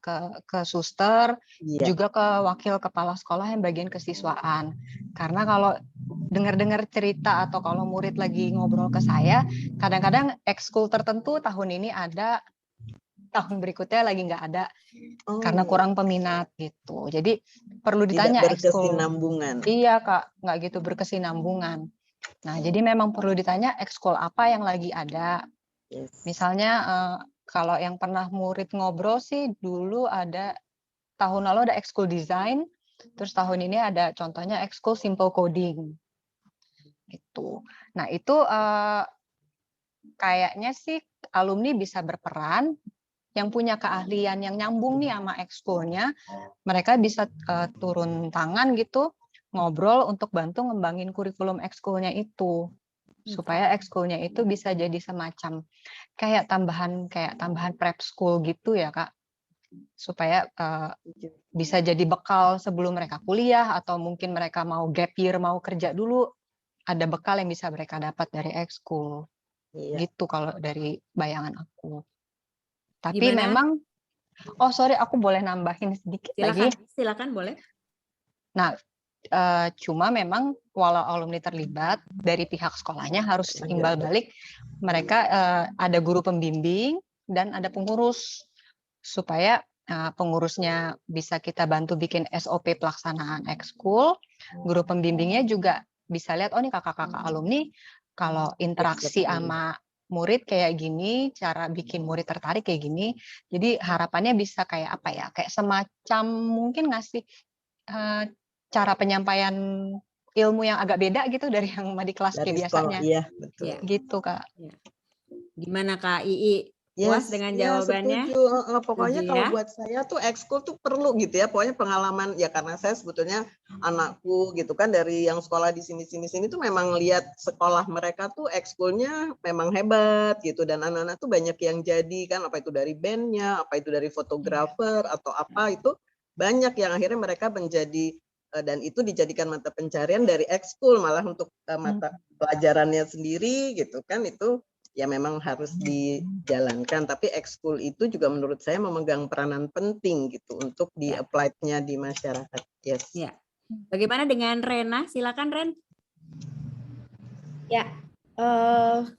ke suster, juga ke wakil kepala sekolah yang bagian kesiswaan. Karena kalau dengar-dengar cerita atau kalau murid lagi ngobrol ke saya, kadang-kadang ekskul tertentu tahun ini ada, tahun berikutnya lagi nggak ada karena kurang peminat gitu. Jadi perlu ditanya ekskul. Berkesinambungan. Iya, Kak, nggak gitu berkesinambungan. Nah, jadi memang perlu ditanya ekskul apa yang lagi ada. Misalnya kalau yang pernah murid ngobrol sih dulu ada tahun lalu ada ekskul desain, terus tahun ini ada contohnya ekskul simple coding. Gitu. Nah, itu kayaknya sih alumni bisa berperan yang punya keahlian yang nyambung nih sama ekskulnya, mereka bisa turun tangan gitu, ngobrol untuk bantu ngembangin kurikulum ekskulnya itu. Supaya ekskulnya itu bisa jadi semacam kayak tambahan prep school gitu ya, Kak. Supaya bisa jadi bekal sebelum mereka kuliah atau mungkin mereka mau gap year, mau kerja dulu, ada bekal yang bisa mereka dapat dari ekskul. Gitu kalau dari bayangan aku. Tapi memang sorry, aku boleh nambahin sedikit lagi. Silakan boleh. Nah, cuma memang walau alumni terlibat dari pihak sekolahnya harus imbal balik, mereka ada guru pembimbing dan ada pengurus supaya pengurusnya bisa kita bantu bikin SOP pelaksanaan ekskul, guru pembimbingnya juga bisa lihat oh nih kakak-kakak alumni kalau interaksi sama murid kayak gini, cara bikin murid tertarik kayak gini. Jadi harapannya bisa kayak apa ya? Kayak semacam mungkin ngasih cara penyampaian ilmu yang agak beda gitu dari yang di kelas kayak biasanya. Iya, betul. Gitu, Kak. Gimana Kak Ii? Puas dengan jawabannya? Setuju. Pokoknya kalau buat saya tuh ekskul tuh perlu gitu ya. Pokoknya pengalaman ya karena saya sebetulnya anakku gitu kan dari yang sekolah di sini tuh memang lihat sekolah mereka tuh ekskulnya memang hebat gitu dan anak-anak tuh banyak yang jadi kan apa itu dari bandnya, apa itu dari fotografer atau apa itu banyak yang akhirnya mereka menjadi dan itu dijadikan mata pencarian dari ekskul malah untuk mata pelajarannya sendiri gitu kan itu ya memang harus dijalankan tapi ekskul itu juga menurut saya memegang peranan penting gitu untuk di-apply-nya di masyarakat. Yes. Ya. Bagaimana dengan Rena? Silakan Ren. Ya,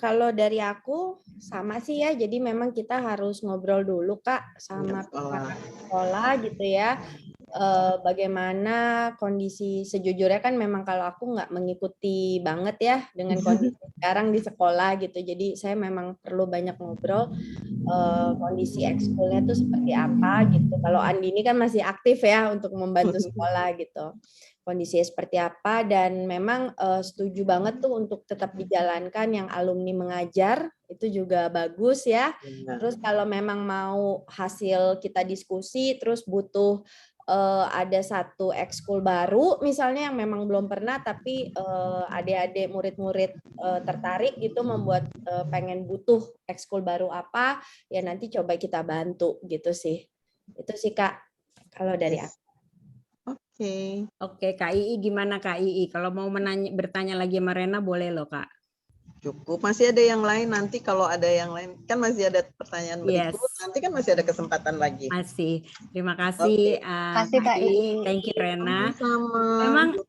kalau dari aku sama sih ya. Jadi memang kita harus ngobrol dulu Kak sama sekolah gitu ya. Bagaimana kondisi sejujurnya kan memang kalau aku nggak mengikuti banget ya dengan kondisi sekarang di sekolah gitu. Jadi saya memang perlu banyak ngobrol kondisi ekskulnya tuh seperti apa gitu. Kalau Andini kan masih aktif ya untuk membantu sekolah gitu. Kondisinya seperti apa dan memang setuju banget tuh untuk tetap dijalankan yang alumni mengajar itu juga bagus ya. Terus kalau memang mau hasil kita diskusi terus butuh ada satu ekskul baru misalnya yang memang belum pernah tapi adik-adik murid-murid tertarik gitu membuat pengen butuh ekskul baru apa ya nanti coba kita bantu gitu sih. Itu sih Kak kalau dari aku. Oke, Kak Ii gimana Kak Ii? Kalau mau bertanya lagi sama Rena boleh loh Kak. Cukup, masih ada yang lain nanti kalau ada yang lain kan masih ada pertanyaan berikut nanti kan masih ada kesempatan lagi. Masih, terima kasih Kak Ii, thank you Rena. Memang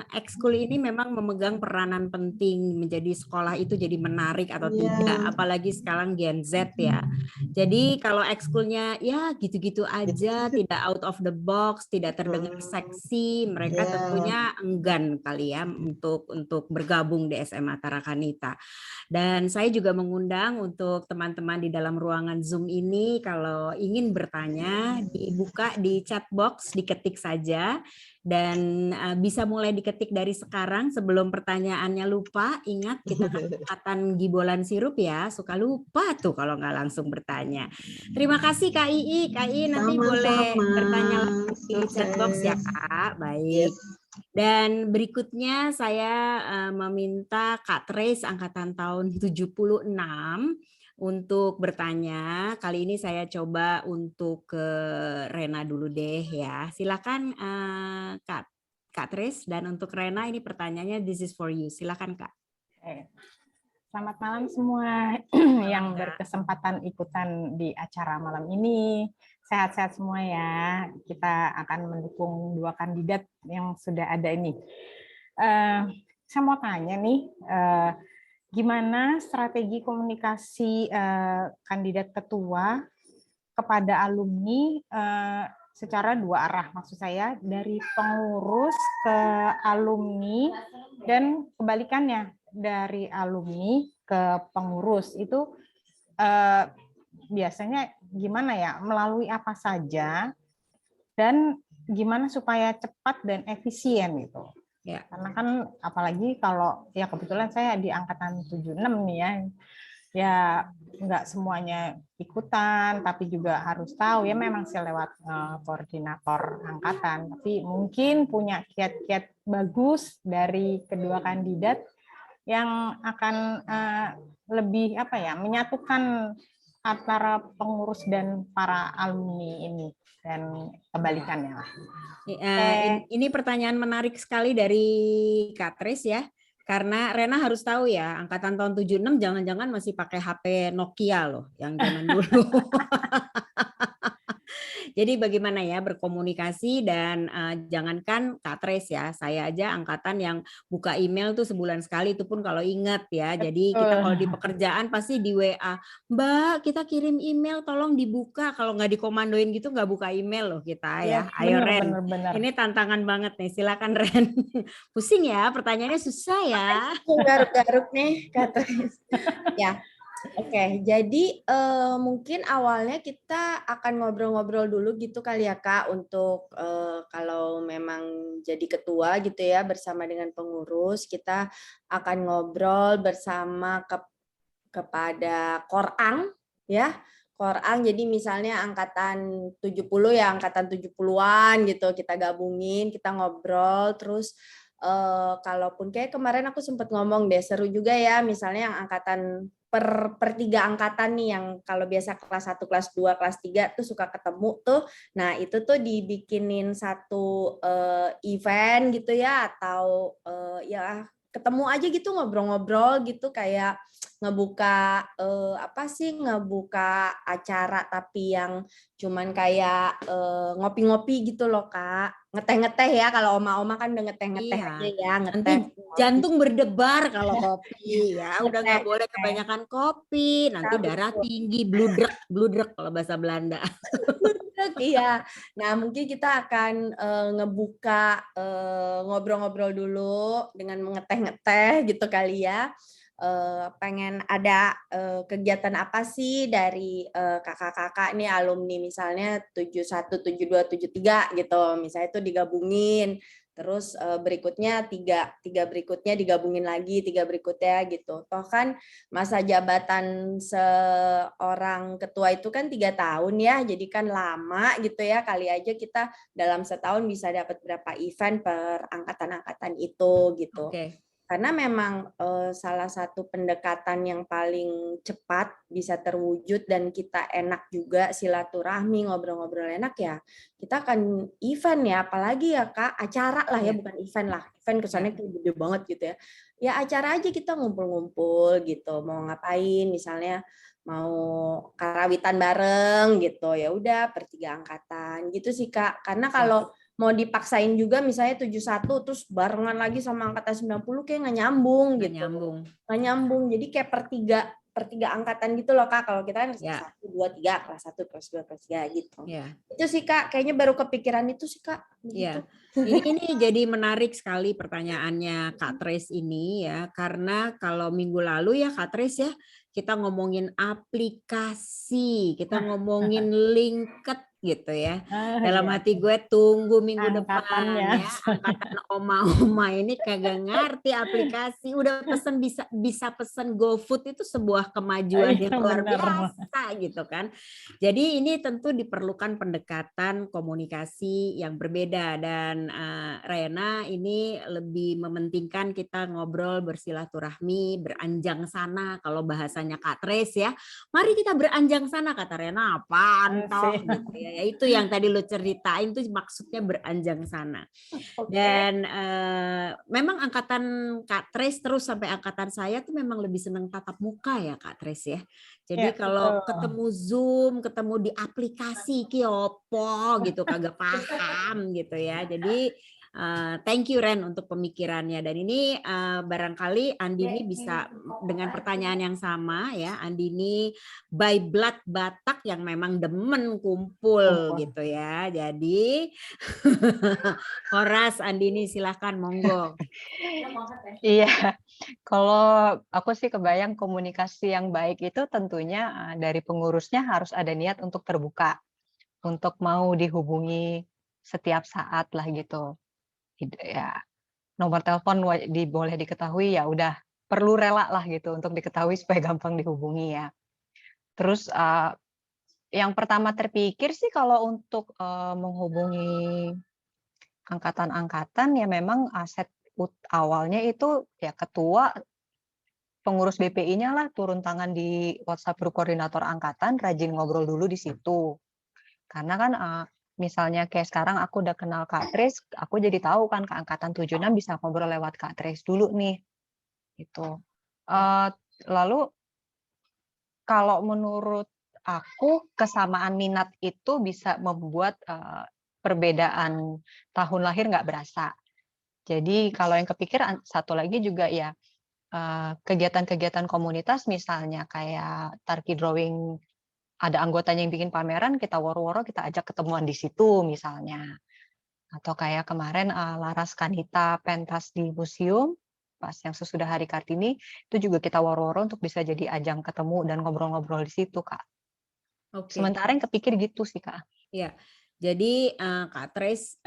ekskul ini memang memegang peranan penting menjadi sekolah itu jadi menarik atau tidak, apalagi sekarang Gen Z ya. Jadi kalau ekskulnya ya gitu-gitu aja, tidak out of the box, tidak terdengar seksi, mereka tentunya enggan kali ya untuk bergabung di SMA Tarakanita. Dan saya juga mengundang untuk teman-teman di dalam ruangan Zoom ini kalau ingin bertanya dibuka di chat box, diketik saja dan bisa mulai diketik dari sekarang sebelum pertanyaannya lupa. Ingat kita kesempatan gibolan sirup ya, suka lupa tuh kalau nggak langsung bertanya. Terima kasih Kak Ii. Kak Ii nanti boleh bertanya di chat box ya Kak. Baik. Dan berikutnya saya meminta Kak Trace angkatan tahun 76 untuk bertanya. Kali ini saya coba untuk ke Rena dulu deh ya. Silakan Kak Tris, dan untuk Rena ini pertanyaannya this is for you. Silakan Kak. Selamat malam semua yang berkesempatan ikutan di acara malam ini. Sehat-sehat semua ya. Kita akan mendukung 2 kandidat yang sudah ada ini. Saya mau tanya nih, gimana strategi komunikasi kandidat ketua kepada alumni secara 2 arah, maksud saya dari pengurus ke alumni dan kebalikannya dari alumni ke pengurus itu biasanya gimana ya, melalui apa saja dan gimana supaya cepat dan efisien gitu. Ya. Karena kan apalagi kalau ya kebetulan saya di angkatan 76 nih ya nggak semuanya ikutan, tapi juga harus tahu ya memang sih lewat koordinator angkatan, tapi mungkin punya kiat-kiat bagus dari kedua kandidat yang akan lebih menyatukan antara pengurus dan para alumni ini dan kebalikannya lah. Ini pertanyaan menarik sekali dari Kak Tris ya. Karena Rena harus tahu ya, angkatan tahun 76 jangan-jangan masih pakai HP Nokia loh, yang zaman dulu. Jadi bagaimana ya berkomunikasi dan jangankan Kak Tres ya, saya aja angkatan yang buka email tuh sebulan sekali, itu pun kalau ingat ya. Jadi kita kalau di pekerjaan pasti di WA, Mbak kita kirim email tolong dibuka, kalau nggak dikomandoin gitu nggak buka email loh kita ya. Ayo Ren, ini tantangan banget nih, silakan Ren. Pusing ya, pertanyaannya susah ya. Garuk-garuk nih Kak Tres. Ya. Oke, jadi mungkin awalnya kita akan ngobrol-ngobrol dulu gitu kali ya Kak, untuk kalau memang jadi ketua gitu ya bersama dengan pengurus, kita akan ngobrol bersama kepada Korang ya. Korang, jadi misalnya angkatan 70 ya, angkatan 70-an gitu, kita gabungin, kita ngobrol, terus kalaupun kayak kemarin aku sempat ngomong deh, seru juga ya, misalnya yang angkatan per 3 angkatan nih, yang kalau biasa kelas 1, kelas 2, kelas 3 tuh suka ketemu tuh. Nah, itu tuh dibikinin satu event gitu ya, atau ya ketemu aja gitu, ngobrol-ngobrol gitu, kayak ngebuka ngebuka acara tapi yang cuman kayak ngopi-ngopi gitu loh Kak. Ngeteh-ngeteh ya, kalau oma-oma kan udah ngeteh-ngeteh aja ya, ngeteh. Jantung berdebar kalau kopi ya, udah nggak boleh kebanyakan kopi, nanti darah tinggi, bludrek kalau bahasa Belanda. Iya. Nah, mungkin kita akan ngebuka ngobrol-ngobrol dulu dengan mengeteh-ngeteh gitu kali ya. Pengen ada kegiatan apa sih dari kakak-kakak nih alumni misalnya 71, 72, 73 gitu. Misalnya itu digabungin. Terus berikutnya tiga berikutnya digabungin lagi, 3 berikutnya gitu. Toh kan masa jabatan seorang ketua itu kan 3 tahun ya, jadi kan lama gitu ya. Kali aja kita dalam setahun bisa dapat berapa event per angkatan-angkatan itu gitu. Oke. Karena memang salah satu pendekatan yang paling cepat bisa terwujud dan kita enak juga silaturahmi, ngobrol-ngobrol enak ya, kita akan event ya, apalagi ya Kak, acara lah ya, bukan event lah. Event kesannya gede banget gitu ya. Ya acara aja kita ngumpul-ngumpul gitu, mau ngapain misalnya mau karawitan bareng gitu, ya udah per 3 angkatan gitu sih Kak. Karena kalau mau dipaksain juga misalnya 71 terus barengan lagi sama angkatan 90 kayak nggak nyambung gitu. Nggak nyambung. Jadi kayak per tiga angkatan gitu loh Kak. Kalau kita kan 1, 2, 3, kelas 1, kelas 2, kelas 3 gitu. Itu sih Kak, kayaknya baru kepikiran itu sih Kak. Gitu. Ini jadi menarik sekali pertanyaannya Kak Tres ini ya, karena kalau minggu lalu ya Kak Tres ya, kita ngomongin aplikasi, kita ngomongin LinkedIn, gitu ya. Ah, Dalam iya. hati gue tunggu minggu depan Angkatannya. ya, angkatan oma-oma ini kagak ngerti aplikasi, udah pesen bisa pesen GoFood itu sebuah kemajuan Iya, yang luar bener. biasa gitu kan. Jadi ini tentu diperlukan pendekatan komunikasi yang berbeda dan Rena ini lebih mementingkan kita ngobrol bersilaturahmi, beranjang sana kalau bahasanya Kak Trace ya. Mari kita beranjang sana, kata Rena, apaan toh Asik. gitu ya. Ya itu yang tadi lo ceritain tuh maksudnya beranjang sana. Dan memang angkatan Kak Trace terus sampai angkatan saya tuh memang lebih senang tatap muka ya Kak Trace ya. Jadi Ya, kalau betul. ketemu Zoom, ketemu di aplikasi ki opo gitu kagak paham gitu ya. Jadi thank you Ren untuk pemikirannya, dan ini barangkali Andini bisa dengan pertanyaan yang sama ya. Andini by blood Batak yang memang demen kumpul gitu ya. Jadi Horas Andini silahkan monggo. Iya, kalau aku sih kebayang komunikasi yang baik itu tentunya dari pengurusnya harus ada niat untuk terbuka, untuk mau dihubungi setiap saat lah gitu. Ya, nomor telepon boleh diketahui, ya udah perlu rela lah gitu untuk diketahui supaya gampang dihubungi ya. Terus yang pertama terpikir sih kalau untuk menghubungi angkatan-angkatan ya memang aset awalnya itu ya ketua pengurus BPI-nya lah turun tangan di WhatsApp grup koordinator angkatan, rajin ngobrol dulu di situ. Karena kan misalnya kayak sekarang aku udah kenal Kak Tris, aku jadi tahu kan ke angkatan 76 bisa ngobrol lewat Kak Tris dulu nih. Gitu. Lalu kalau menurut aku kesamaan minat itu bisa membuat perbedaan tahun lahir nggak berasa. Jadi kalau yang kepikiran satu lagi juga ya kegiatan-kegiatan komunitas misalnya kayak Turkey Drawing, ada anggotanya yang bikin pameran, kita woro-woro kita ajak ketemuan di situ misalnya. Atau kayak kemarin Laras Kanita pentas di museum, pas yang sesudah Hari Kartini, itu juga kita woro-woro untuk bisa jadi ajang ketemu dan ngobrol-ngobrol di situ, Kak. Oke. Sementara yang kepikir gitu sih, Kak. Ya, jadi Kak Trace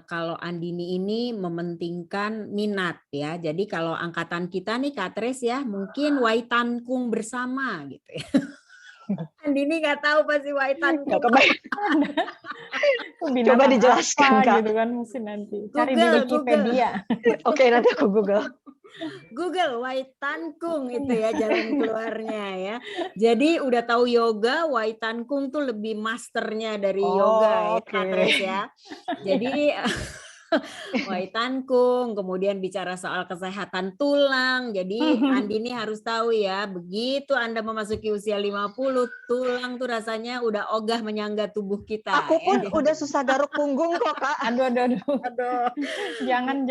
kalau Andini ini mementingkan minat ya. Jadi kalau angkatan kita nih Kak Trace ya, mungkin Waitanкung bersama gitu ya. Andini nggak tahu pasti Waitanкung. Coba dijelaskan Kak. Gitu kan mesti nanti. Cari di Google, Wikipedia. Oke, nanti aku Google. Google Waitanкung itu ya jalan keluarnya ya. Jadi udah tahu yoga, Waitanкung tuh lebih masternya dari yoga ya, Kak Trace ya. Jadi Waitanкung, kemudian bicara soal kesehatan tulang. Jadi Andini harus tahu ya, begitu Anda memasuki usia 50, tulang tuh rasanya udah ogah menyangga tubuh kita. Aku pun udah susah garuk punggung kok, Kak. Aduh. Aduh. Jangan.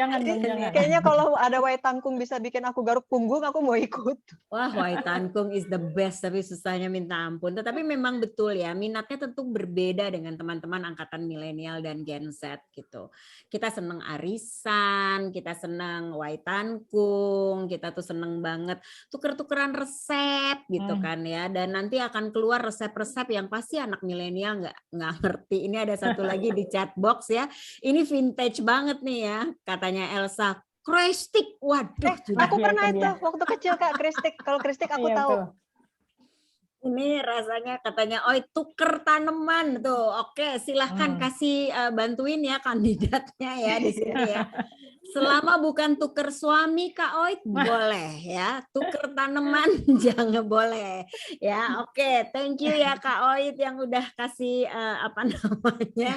Kayaknya kalau ada Waitanкung bisa bikin aku garuk punggung, aku mau ikut. Wah, Waitanкung is the best, tapi susahnya minta ampun. Tetapi memang betul ya, minatnya tentu berbeda dengan teman-teman angkatan milenial dan Gen Z gitu. Kita seneng arisan, kita seneng Waitanкung, kita tuh seneng banget tuker-tukeran resep gitu kan ya. Dan nanti akan keluar resep-resep yang pasti anak milenial nggak ngerti. Ini ada satu lagi di chat box ya. Ini vintage banget nih ya, katanya Elsa. Kristik, waduh. Aku pernah itu waktu kecil Kak, kristik. Kalau kristik aku tahu. Betul. Ini rasanya katanya, oi tuker tanaman tuh. Oke, silahkan kasih bantuin ya kandidatnya ya di sini ya. Selama bukan tuker suami Kak Oit boleh ya, tuker tanaman jangan boleh ya. Oke, thank you ya Kak Oit yang udah kasih apa namanya,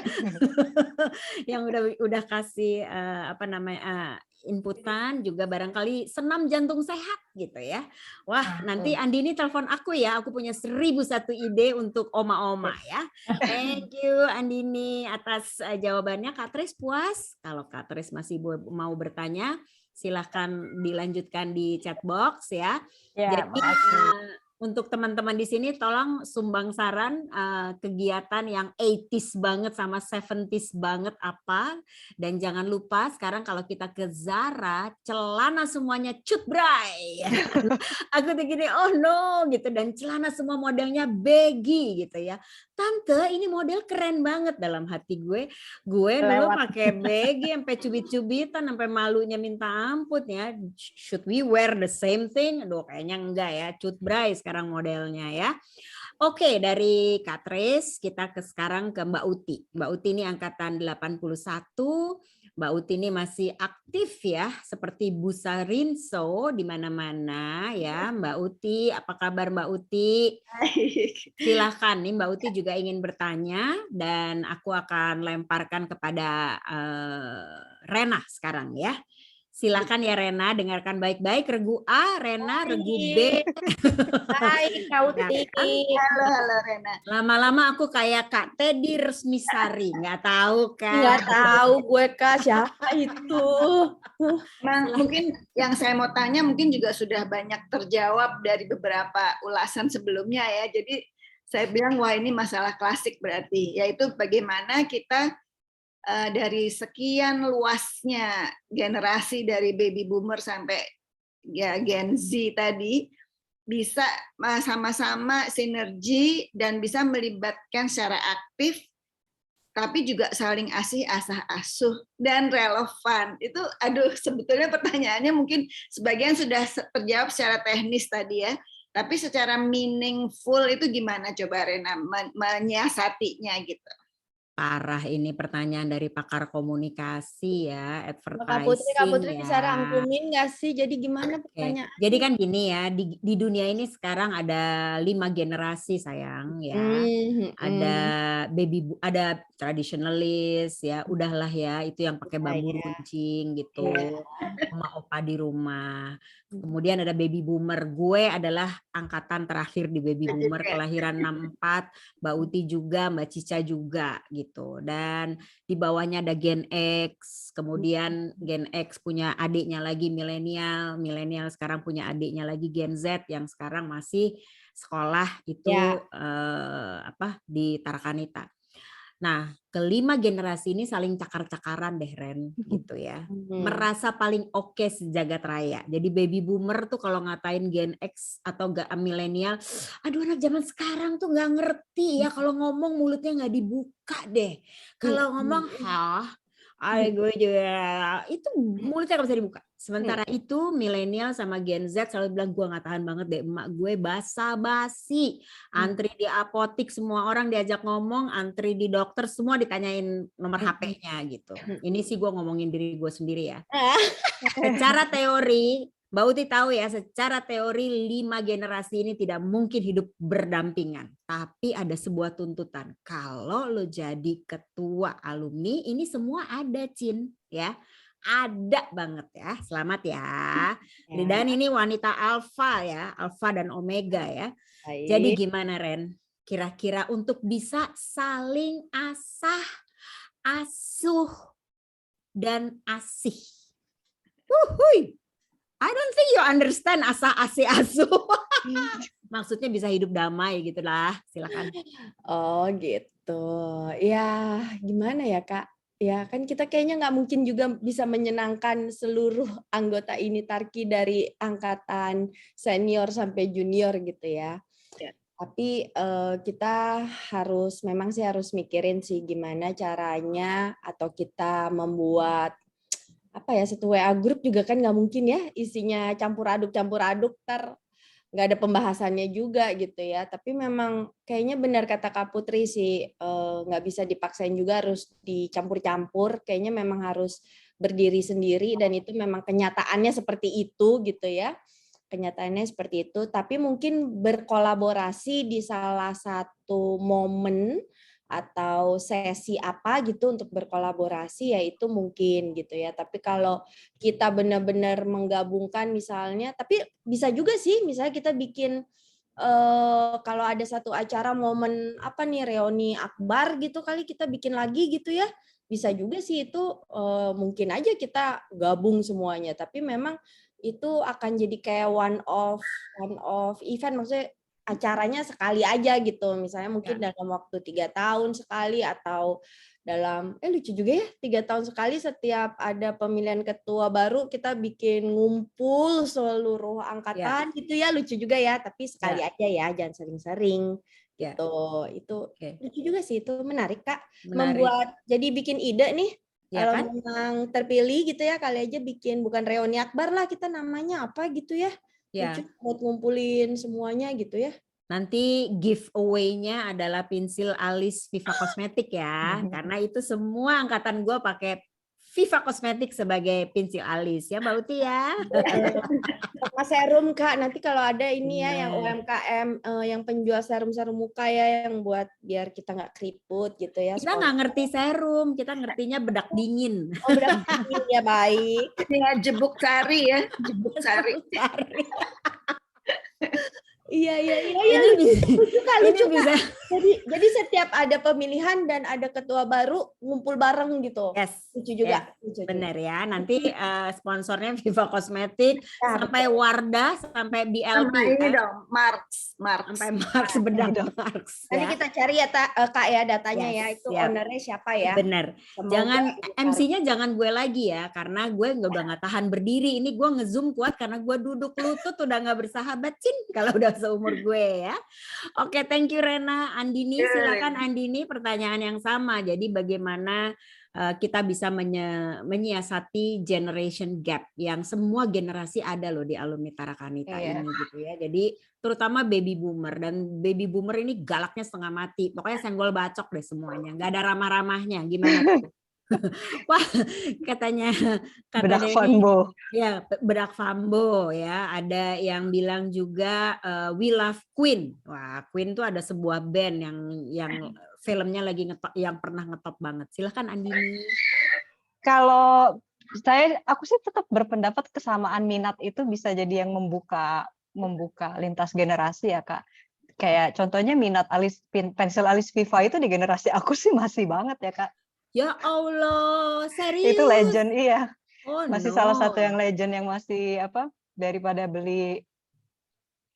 yang udah kasih apa namanya inputan, juga barangkali senam jantung sehat gitu ya. Wah, nanti Andini telepon aku ya, aku punya 1001 ide untuk oma-oma ya. Thank you Andini atas jawabannya. Kak Tris puas? Kalau Kak Tris masih mau bertanya, silahkan dilanjutkan di chat box ya. Ya, jadi untuk teman-teman di sini tolong sumbang saran kegiatan yang 80s banget sama 70s banget apa. Dan jangan lupa sekarang kalau kita ke Zara, celana semuanya cut bray. Aku tuh gini, oh no gitu, dan celana semua modelnya baggy gitu ya. Tante, ini model keren banget. Dalam hati gue dulu pakai baggy sampai cubit-cubitan, sampai malunya minta ampun ya. Should we wear the same thing? Aduh, kayaknya enggak ya. Cut bray sekarang modelnya ya. Oke, dari Kak Tris kita sekarang ke Mbak Uti. Mbak Uti ini angkatan 81. Mbak Uti ini masih aktif ya, seperti busa rinso di mana-mana ya. Mbak Uti, apa kabar Mbak Uti? Silahkan, nih Mbak Uti juga ingin bertanya dan aku akan lemparkan kepada Rena sekarang ya. Silakan ya Rena, dengarkan baik-baik. Regu A, Rena, regu B. Hai Kak Uti. Halo Rena. Lama-lama aku kayak Kak Teddy Resmisari, nggak tahu kan? Nggak tahu gue Kak, siapa itu? Mungkin yang saya mau tanya mungkin juga sudah banyak terjawab dari beberapa ulasan sebelumnya ya. Jadi saya bilang wah ini masalah klasik berarti, yaitu bagaimana kita dari sekian luasnya generasi dari baby boomer sampai ya Gen Z tadi bisa sama-sama sinergi dan bisa melibatkan secara aktif tapi juga saling asah asuh dan relevan. Itu aduh sebetulnya pertanyaannya mungkin sebagian sudah terjawab secara teknis tadi ya. Tapi secara meaningful itu gimana coba Rena menyiasatinya gitu. Parah ini pertanyaan dari pakar komunikasi ya, Kak Putri advertising bisa ya. rangkumin nggak sih? Jadi gimana pertanyaan? Jadi kan gini ya, di dunia ini sekarang ada 5 generasi sayang ya. Ada ada tradisionalis ya, udahlah ya itu yang pakai bambu runcing gitu, sama opa di rumah. Kemudian ada baby boomer, gue adalah angkatan terakhir di baby boomer, kelahiran 64, Mbak Uti juga, Mbak Cica juga gitu. Dan di bawahnya ada Gen X, kemudian Gen X punya adiknya lagi milenial, milenial sekarang punya adiknya lagi Gen Z yang sekarang masih sekolah itu di Tarakanita. Nah, kelima generasi ini saling cakar-cakaran deh Ren gitu ya. Merasa paling oke sejagat raya. Jadi baby boomer tuh kalau ngatain Gen X atau milenial, aduh anak zaman sekarang tuh nggak ngerti ya, kalau ngomong mulutnya nggak dibuka deh. Kalau ngomong gue juga itu mulutnya nggak bisa dibuka. Sementara itu milenial sama Gen Z selalu bilang gue nggak tahan banget deh, emak gue basa-basi, antri di apotik semua orang diajak ngomong, antri di dokter semua ditanyain nomor HP-nya gitu. Ini sih gue ngomongin diri gue sendiri ya. Secara teori, Mbak Uti tahu ya, secara teori 5 generasi ini tidak mungkin hidup berdampingan. Tapi ada sebuah tuntutan. Kalau lo jadi ketua alumni, ini semua ada, Cin. Ya, ada banget ya. Selamat ya. Dan ini wanita alfa ya, alfa dan omega ya. Jadi gimana Ren? Kira-kira untuk bisa saling asah, asuh, dan asih. Wuhui. I don't think you understand asah asih asuh. Maksudnya bisa hidup damai gitu lah. Silakan. Oh gitu. Ya gimana ya Kak? Ya kan kita kayaknya nggak mungkin juga bisa menyenangkan seluruh anggota ini Tarki dari angkatan senior sampai junior gitu ya. Tapi kita memang harus mikirin sih gimana caranya atau kita membuat satu WA grup juga kan nggak mungkin ya isinya campur aduk nggak ada pembahasannya juga gitu ya. Tapi memang kayaknya benar kata Kak Putri sih, nggak bisa dipaksain juga harus dicampur-campur. Kayaknya memang harus berdiri sendiri dan itu memang kenyataannya seperti itu gitu ya. Kenyataannya seperti itu. Tapi mungkin berkolaborasi di salah satu momen atau sesi apa gitu untuk berkolaborasi ya itu mungkin gitu ya. Tapi kalau kita benar-benar menggabungkan misalnya, tapi bisa juga sih misalnya kita bikin kalau ada satu acara momen reuni akbar gitu kali kita bikin lagi gitu ya. Bisa juga sih itu mungkin aja kita gabung semuanya. Tapi memang itu akan jadi kayak one of event, maksudnya acaranya sekali aja gitu, misalnya mungkin dalam waktu 3 tahun sekali, atau dalam lucu juga ya, 3 tahun sekali setiap ada pemilihan ketua baru kita bikin ngumpul seluruh angkatan gitu ya, lucu juga ya, tapi sekali aja ya, jangan sering-sering gitu. Itu lucu juga sih, itu menarik Kak. Membuat jadi bikin ide nih. Kalau memang terpilih gitu ya, kali aja bikin bukan reuni akbar lah, kita namanya apa gitu ya. Lucu buat ngumpulin semuanya gitu ya. Nanti giveaway-nya adalah pensil alis Viva Kosmetik ya, karena itu semua angkatan gue pakai Viva Kosmetik sebagai pensil alis ya Mbak Uti ya. Sama serum Kak, nanti kalau ada ini ya yang UMKM yang penjual serum-serum muka ya, yang buat biar kita nggak keriput gitu ya. Kita nggak ngerti serum, kita ngertinya bedak dingin. Oh, bedak dingin ya, baik. Ya, jebuk sari ya, jebuk sari. Iya. Lucu bisa. Jadi setiap ada pemilihan dan ada ketua baru ngumpul bareng gitu. Yes. Lucu juga. Benar ya. Nanti sponsornya Viva Kosmetik sampai Wardah sampai BLP. Sampai ini dong, Marks. Sampai Marks, bedak Marks. Nanti kita cari ya Kak ya datanya ya, itu ownernya siapa ya. Benar. Jangan MC-nya jangan gue lagi ya, karena gue udah nggak tahan berdiri. Ini gue nge-zoom kuat karena gue duduk lutut udah nggak bersahabat Cin kalau udah seumur gue ya. Oke, thank you Rena. Andini, silakan Andini, pertanyaan yang sama. Jadi bagaimana kita bisa menyiasati generation gap yang semua generasi ada loh di alumni Tarakanita ini gitu ya. Jadi terutama baby boomer, dan baby boomer ini galaknya setengah mati. Pokoknya senggol bacok deh semuanya. Nggak ada ramah-ramahnya. Gimana tuh? Wah, katanya bedak fambo. Ya, bedak fambo ya. Ada yang bilang juga We Love Queen. Wah, Queen tuh ada sebuah band yang filmnya lagi ngetop, yang pernah ngetop banget. Silahkan Andini. Kalau aku sih tetap berpendapat kesamaan minat itu bisa jadi yang membuka lintas generasi ya Kak. Kayak contohnya minat pensil alis Viva itu di generasi aku sih masih banget ya Kak. Ya Allah, serius? Itu legend, iya. Oh, masih salah satu yang legend yang masih daripada beli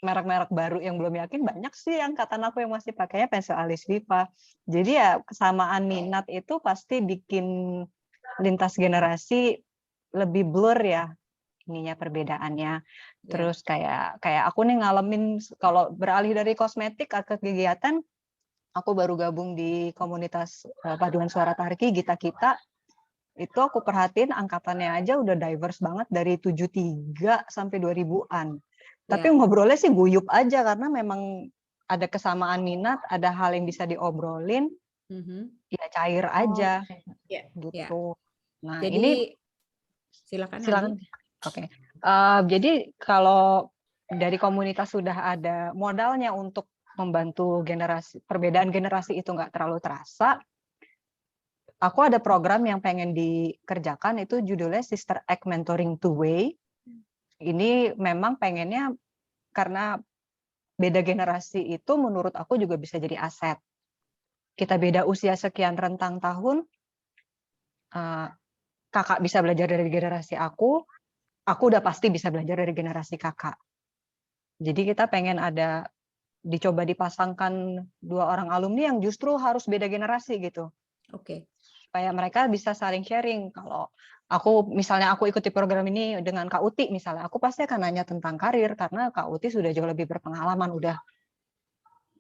merek-merek baru yang belum yakin, banyak sih angkatan aku yang masih pakainya pensil alis Viva. Jadi ya kesamaan minat itu pasti bikin lintas generasi lebih blur ya ininya perbedaannya. Terus kayak aku nih ngalamin kalau beralih dari kosmetik ke kegiatan, aku baru gabung di komunitas paduan suara Tarki Kita. Itu aku perhatiin angkatannya aja udah diverse banget dari 73 sampai 2000-an. Tapi ngobrolnya sih guyup aja karena memang ada kesamaan minat, ada hal yang bisa diobrolin. Ya cair aja. Gitu. Nah, jadi ini silakan. Oke. Jadi kalau dari komunitas sudah ada modalnya untuk membantu perbedaan generasi itu nggak terlalu terasa. Aku ada program yang pengen dikerjakan, itu judulnya Sister Act Mentoring Two Way. Ini memang pengennya karena beda generasi itu menurut aku juga bisa jadi aset. Kita beda usia sekian rentang tahun, kakak bisa belajar dari generasi aku udah pasti bisa belajar dari generasi kakak. Jadi kita pengen dicoba dipasangkan dua orang alumni yang justru harus beda generasi gitu. Oke. Supaya mereka bisa saling sharing. Kalau misalnya aku ikuti program ini dengan Kak Uti misalnya, aku pasti akan nanya tentang karir karena Kak Uti sudah jauh lebih berpengalaman,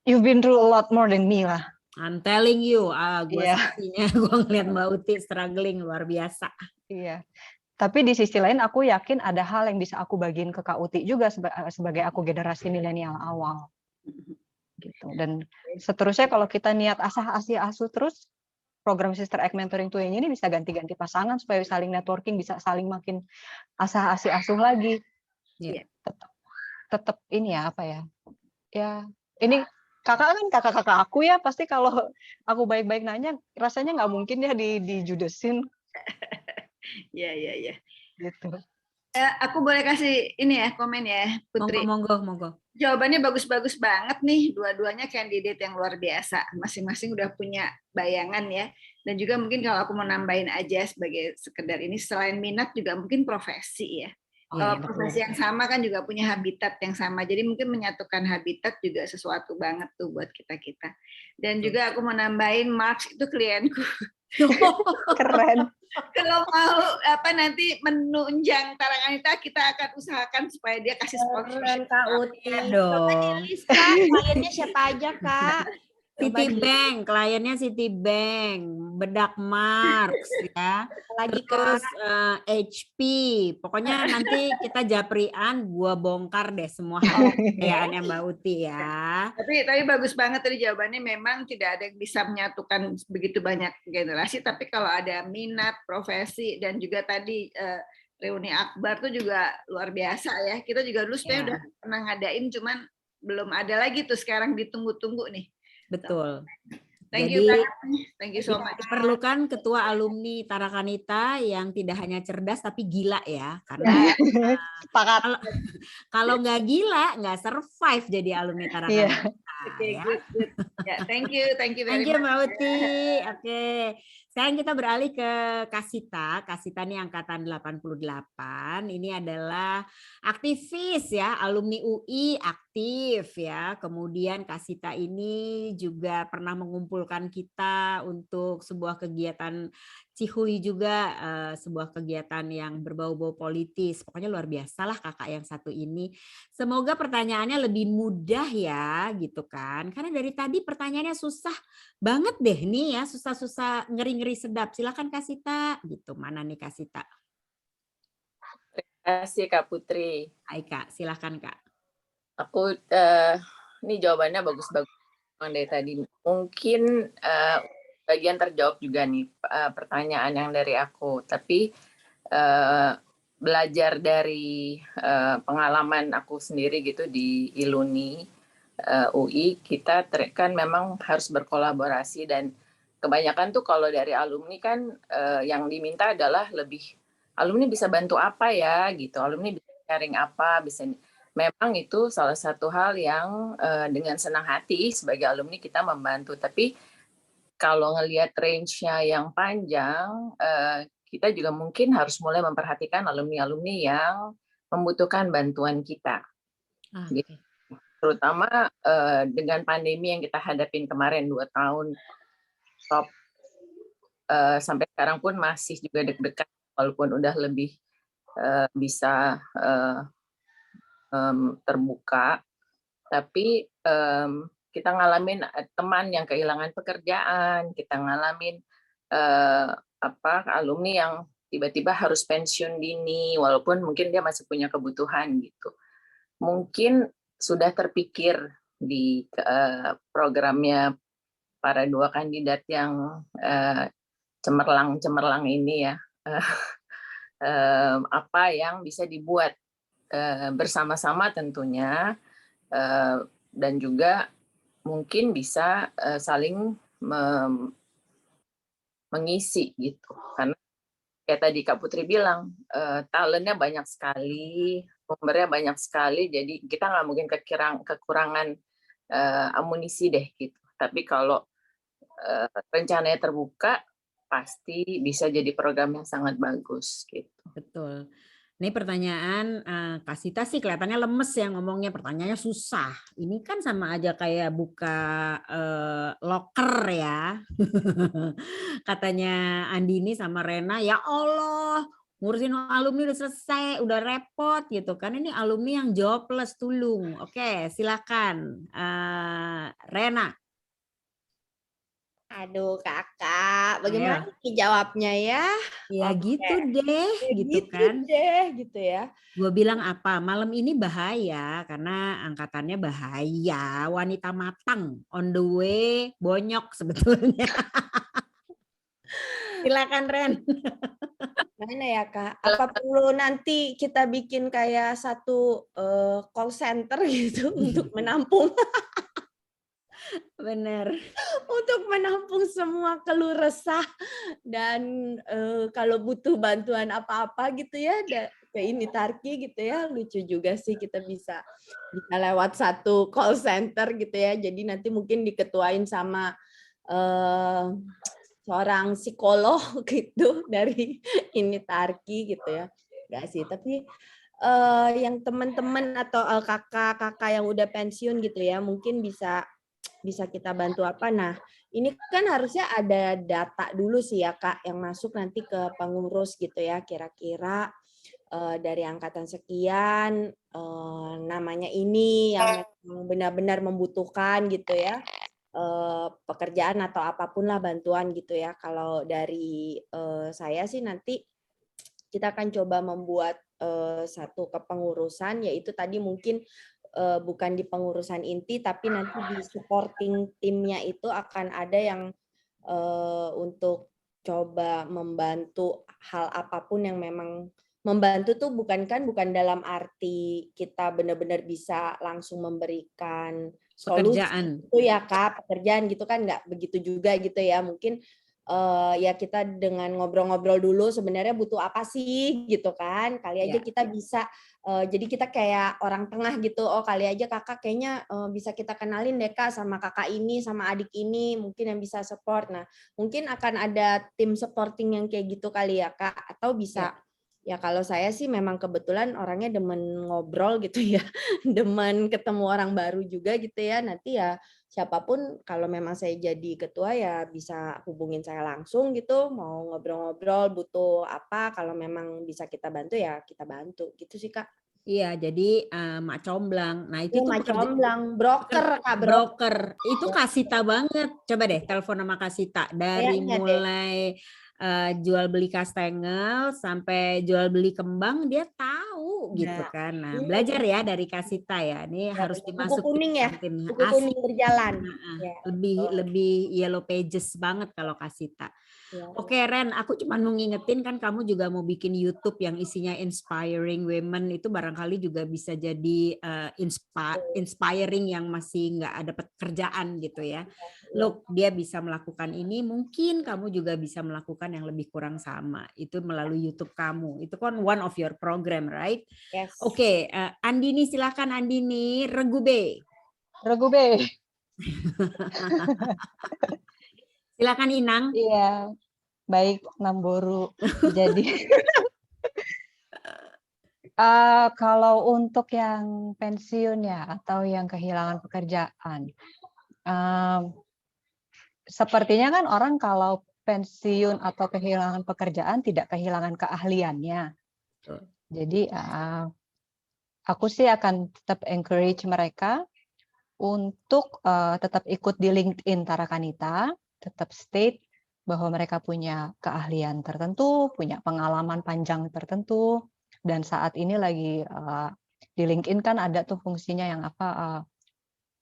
you've been through a lot more than me lah. I'm telling you, gue saksinya gue ngeliat Mbak Uti struggling luar biasa. Iya. Tapi di sisi lain aku yakin ada hal yang bisa aku bagiin ke Kak Uti juga sebagai aku generasi milenial awal. Gitu. Dan seterusnya kalau kita niat asuh terus, program Sister Act Mentoring Two ini bisa ganti-ganti pasangan supaya saling networking, bisa saling makin asuh lagi. Tetap ini ya ya ini kakak kan kakak-kakak aku ya, pasti kalau aku baik-baik nanya rasanya nggak mungkin ya dijudesin. Iya. Gitu. Aku boleh kasih ini ya komen ya Putri. Monggo. Jawabannya bagus-bagus banget nih, dua-duanya kandidat yang luar biasa. Masing-masing udah punya bayangan ya. Dan juga mungkin kalau aku mau nambahin aja sebagai sekedar ini, selain minat juga mungkin profesi ya. profesi yang sama kan juga punya habitat yang sama. Jadi mungkin menyatukan habitat juga sesuatu banget tuh buat kita-kita. Dan juga aku mau nambahin Marx itu klienku. Keren. Kalau mau nanti menunjang Tarakanita, kita akan usahakan supaya dia kasih sponsorship. Keren Kak Uti. dong. Coba di-list Kak, kliennya siapa aja Kak? Citibank, kliennya Citibank, Bedak Marks ya. Lagi Terus HP. Pokoknya nanti kita japrian, gua bongkar deh semua kekayaannya Mbak Uti ya. Tapi bagus banget tadi jawabannya. Memang tidak ada yang bisa menyatukan begitu banyak generasi, tapi kalau ada minat, profesi, dan juga tadi reuni akbar tuh juga luar biasa ya. Kita juga dulu sebenarnya udah pernah ngadain, cuman belum ada lagi tuh, sekarang ditunggu-tunggu nih. Betul. Thank Jadi, you, thank you so much. diperlukan ketua alumni Tarakanita yang tidak hanya cerdas tapi gila ya, karena kalau nggak gila nggak survive jadi alumni Tarakanita. Okay, good. Yeah, thank you very much. Mbak Uti. Oke. Sekarang kita beralih ke Kasita. Kasita ini angkatan 88. Ini adalah aktivis ya, alumni UI aktif ya. Kemudian Kasita ini juga pernah mengumpulkan kita untuk sebuah kegiatan Cihuy juga, sebuah kegiatan yang berbau-bau politis. Pokoknya luar biasa lah kakak yang satu ini. Semoga pertanyaannya lebih mudah ya gitu kan. Karena dari tadi pertanyaannya susah banget deh nih ya, susah-susah ngeri-ngeri sedap. Silakan Kasita gitu. Mana nih Kasita? Terima kasih Kak Putri. Hai Kak, silakan Kak. Aku ini jawabannya bagus-bagus dari tadi. Mungkin bagian terjawab juga nih pertanyaan yang dari aku. Tapi belajar dari pengalaman aku sendiri gitu di Iluni UI, kita kan memang harus berkolaborasi, dan kebanyakan tuh kalau dari alumni kan yang diminta adalah lebih alumni bisa bantu apa ya gitu, alumni bisa sharing apa, bisa. Memang itu salah satu hal yang dengan senang hati sebagai alumni kita membantu. Tapi kalau ngelihat range-nya yang panjang, kita juga mungkin harus mulai memperhatikan alumni-alumni yang membutuhkan bantuan kita. Okay. Terutama dengan pandemi yang kita hadapin kemarin 2 tahun, sampai sekarang pun masih juga deg-degan, walaupun udah lebih bisa terbuka, tapi kita ngalamin teman yang kehilangan pekerjaan, kita ngalamin alumni yang tiba-tiba harus pensiun dini, walaupun mungkin dia masih punya kebutuhan gitu. Mungkin sudah terpikir di programnya para 2 kandidat yang cemerlang ini ya, apa yang bisa dibuat bersama-sama tentunya, dan juga mungkin bisa saling mengisi gitu. Karena kayak tadi Kak Putri bilang, talentnya banyak sekali, sumbernya banyak sekali, jadi kita nggak mungkin kekurangan amunisi deh gitu. Tapi kalau rencananya terbuka, pasti bisa jadi program yang sangat bagus gitu. Betul. Ini pertanyaan Kasita sih kelihatannya lemes ya ngomongnya, pertanyaannya susah. Ini kan sama aja kayak buka loker ya. Katanya Andini sama Rena, ya Allah ngurusin alumni udah selesai, udah repot gitu kan. Ini alumni yang jobless tulung. Oke, silakan Rena. Aduh kakak, bagaimana nih jawabnya ya? Ya gitu deh, gitu kan. Gitu ya. Gue bilang apa, malam ini bahaya karena angkatannya bahaya, wanita matang, on the way, bonyok sebetulnya. Silakan Ren. Mana ya Kak? Apa perlu nanti kita bikin kayak satu call center gitu untuk menampung? Bener. Untuk menampung semua keluh resah dan kalau butuh bantuan apa-apa gitu ya ke ini Tarki gitu ya, lucu juga sih kita bisa lewat satu call center gitu ya. Jadi nanti mungkin diketuain sama seorang psikolog gitu dari ini Tarki gitu ya. Enggak sih, tapi yang teman-teman atau kakak-kakak yang udah pensiun gitu ya, mungkin bisa kita bantu apa. Nah, ini kan harusnya ada data dulu sih ya Kak, yang masuk nanti ke pengurus gitu ya, kira-kira dari angkatan sekian, namanya ini yang memang benar-benar membutuhkan gitu ya, pekerjaan atau apapun lah bantuan gitu ya. Kalau dari saya sih nanti kita akan coba membuat satu kepengurusan, yaitu tadi mungkin bukan di pengurusan inti, tapi nanti di supporting timnya itu akan ada yang untuk coba membantu hal apapun yang memang membantu tuh bukan dalam arti kita benar-benar bisa langsung memberikan solusi Pekerjaan. itu ya Kak, pekerjaan gitu kan nggak begitu juga gitu ya, mungkin ya kita dengan ngobrol-ngobrol dulu sebenarnya butuh apa sih gitu kan, kali aja kita bisa jadi kita kayak orang tengah gitu, oh kali aja kakak kayaknya bisa kita kenalin deh Kak sama kakak ini sama adik ini mungkin yang bisa support. Nah mungkin akan ada tim supporting yang kayak gitu kali ya Kak, atau bisa ya kalau saya sih memang kebetulan orangnya demen ngobrol gitu ya, demen ketemu orang baru juga gitu ya, nanti ya siapapun kalau memang saya jadi ketua ya bisa hubungin saya langsung gitu, mau ngobrol-ngobrol butuh apa, kalau memang bisa kita bantu ya kita bantu gitu sih Kak. Iya, jadi Mak Comblang. Nah, itu tuh Mak Comblang, broker Kak, broker. Itu Kasita banget. Coba deh telepon sama Kasita dari mulai jual beli kastengel sampai jual beli kembang dia tahu gitu kan. Nah, belajar ya dari Kasita ya. Ini harus dimasukin. Buku kuning ya, buku kuning berjalan. Lebih yellow pages banget kalau Kasita. Oke Ren, aku cuma mau ngingetin kan kamu juga mau bikin YouTube yang isinya inspiring women, itu barangkali juga bisa jadi inspiring yang masih nggak ada pekerjaan gitu ya. Look, dia bisa melakukan ini, mungkin kamu juga bisa melakukan yang lebih kurang sama. Itu melalui YouTube kamu. Itu kan one of your program, right? Yes. Oke, Andini silakan Andini, Regube. Silakan Inang. Iya, baik Namboru. Jadi kalau untuk yang pensiun ya atau yang kehilangan pekerjaan, sepertinya kan orang kalau pensiun atau kehilangan pekerjaan tidak kehilangan keahliannya. Jadi aku sih akan tetap encourage mereka untuk tetap ikut di LinkedIn Tarakanita, tetap state bahwa mereka punya keahlian tertentu, punya pengalaman panjang tertentu, dan saat ini lagi di LinkedIn kan ada tuh fungsinya yang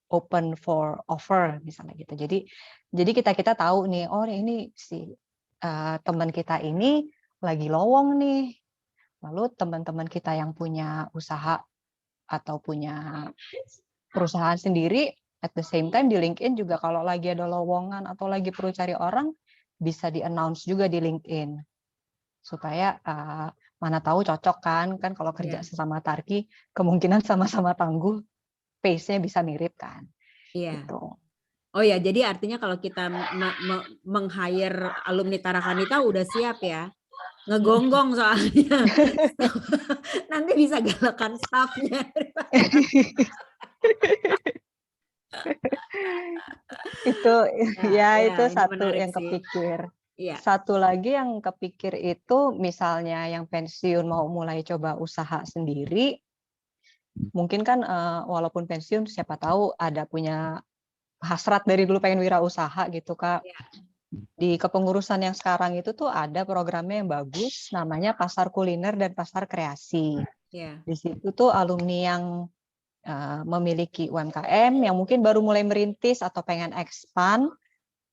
open for offer misalnya gitu. Jadi kita tahu nih, oh ini si teman kita ini lagi lowong nih. Lalu teman-teman kita yang punya usaha atau punya perusahaan sendiri, at the same time di LinkedIn juga kalau lagi ada lowongan atau lagi perlu cari orang, bisa di-announce juga di LinkedIn. Supaya mana tahu cocok kan kalau kerja sesama Tarki, kemungkinan sama-sama tangguh, pace-nya bisa mirip kan. Iya. Gitu. Oh ya, jadi artinya kalau kita meng-hire alumni Tarakanita udah siap ya. Ngegonggong soalnya. Nanti bisa galakan staffnya. Itu itu satu yang sih. kepikir. Satu lagi yang kepikir itu misalnya yang pensiun mau mulai coba usaha sendiri, mungkin kan walaupun pensiun siapa tahu ada punya hasrat dari dulu pengen wirausaha gitu Kak. Di kepengurusan yang sekarang itu tuh ada programnya yang bagus, namanya Pasar Kuliner dan Pasar Kreasi. Di situ tuh alumni yang memiliki UMKM yang mungkin baru mulai merintis atau pengen expand,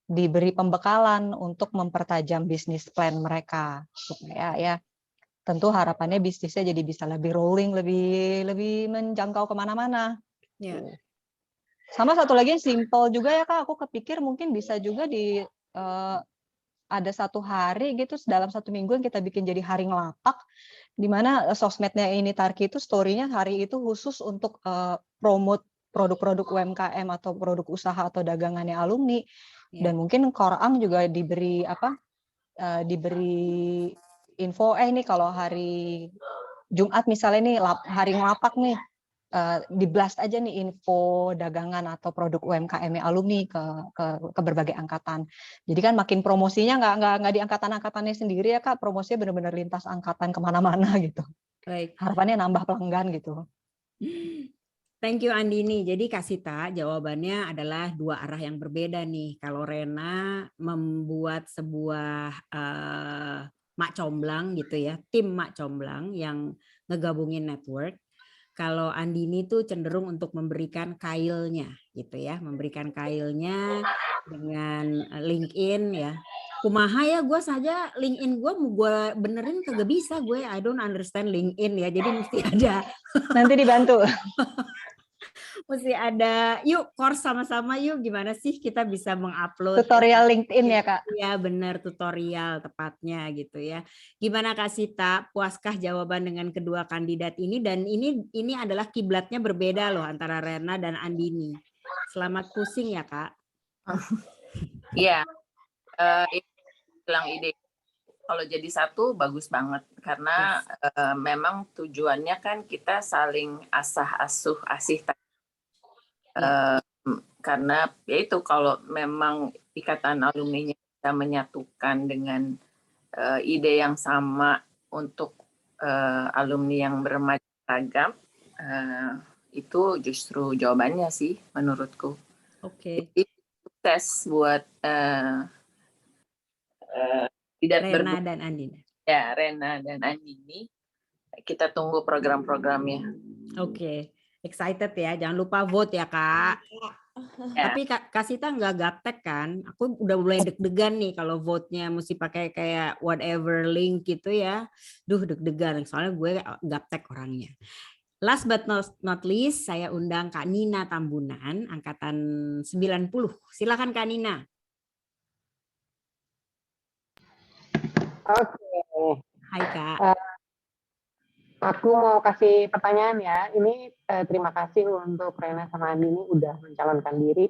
diberi pembekalan untuk mempertajam bisnis plan mereka supaya ya tentu harapannya bisnisnya jadi bisa lebih rolling, lebih menjangkau kemana-mana. Sama satu lagi yang simple juga ya Kak, aku kepikir mungkin bisa juga ada satu hari gitu dalam satu minggu yang kita bikin jadi hari ngelapak, di mana sosmednya ini Tarki itu story-nya hari itu khusus untuk promote produk-produk UMKM atau produk usaha atau dagangannya alumni. Dan mungkin Korang juga diberi diberi info ini kalau hari Jumat misalnya nih hari ngelapak nih, di blast aja nih info dagangan atau produk UMKM alumni ke berbagai angkatan. Jadi kan makin promosinya nggak di angkatan-angkatannya sendiri ya Kak, promosinya benar-benar lintas angkatan kemana-mana gitu. Baik. Harapannya nambah pelanggan gitu. Thank you Andini. Jadi Kak Sita, jawabannya adalah dua arah yang berbeda nih. Kalau Rena membuat sebuah mak comblang gitu ya, tim mak comblang yang ngegabungin network. Kalau Andini tuh cenderung untuk memberikan kailnya gitu ya, memberikan kailnya dengan LinkedIn ya. Kumaha ya, gue saja LinkedIn gue mau gue benerin kagak bisa gue, I don't understand LinkedIn ya, jadi mesti ada. Nanti dibantu. Mesti ada, yuk course sama-sama yuk, gimana sih kita bisa mengupload tutorial LinkedIn ya Kak? Iya benar, tutorial tepatnya gitu ya. Gimana Kak Sita, puaskah jawaban dengan kedua kandidat ini? Dan ini adalah kiblatnya berbeda loh antara Rena dan Andini. Selamat pusing ya Kak. Iya, bilang ide kalau jadi satu bagus banget karena memang tujuannya kan kita saling asah-asuh asih. Karena ya itu kalau memang ikatan alumninya bisa menyatukan dengan ide yang sama untuk alumni yang bermacam-ragam, itu justru jawabannya sih menurutku. Oke. Jadi sukses buat Rena dan Andini. Ya, Rena dan Andini. Kita tunggu program-programnya. Oke. Excited ya, jangan lupa vote ya Kak. Ya. Tapi Kak Sita nggak gaptek kan? Aku udah mulai deg-degan nih kalau vote-nya mesti pakai kayak whatever link gitu ya. Duh deg-degan, soalnya gue gaptek orangnya. Last but not least, saya undang Kak Nina Tambunan, angkatan 90. Silakan Kak Nina. Oke. Hai Kak. Aku mau kasih pertanyaan ya. Ini terima kasih untuk Rena sama Andini udah mencalonkan diri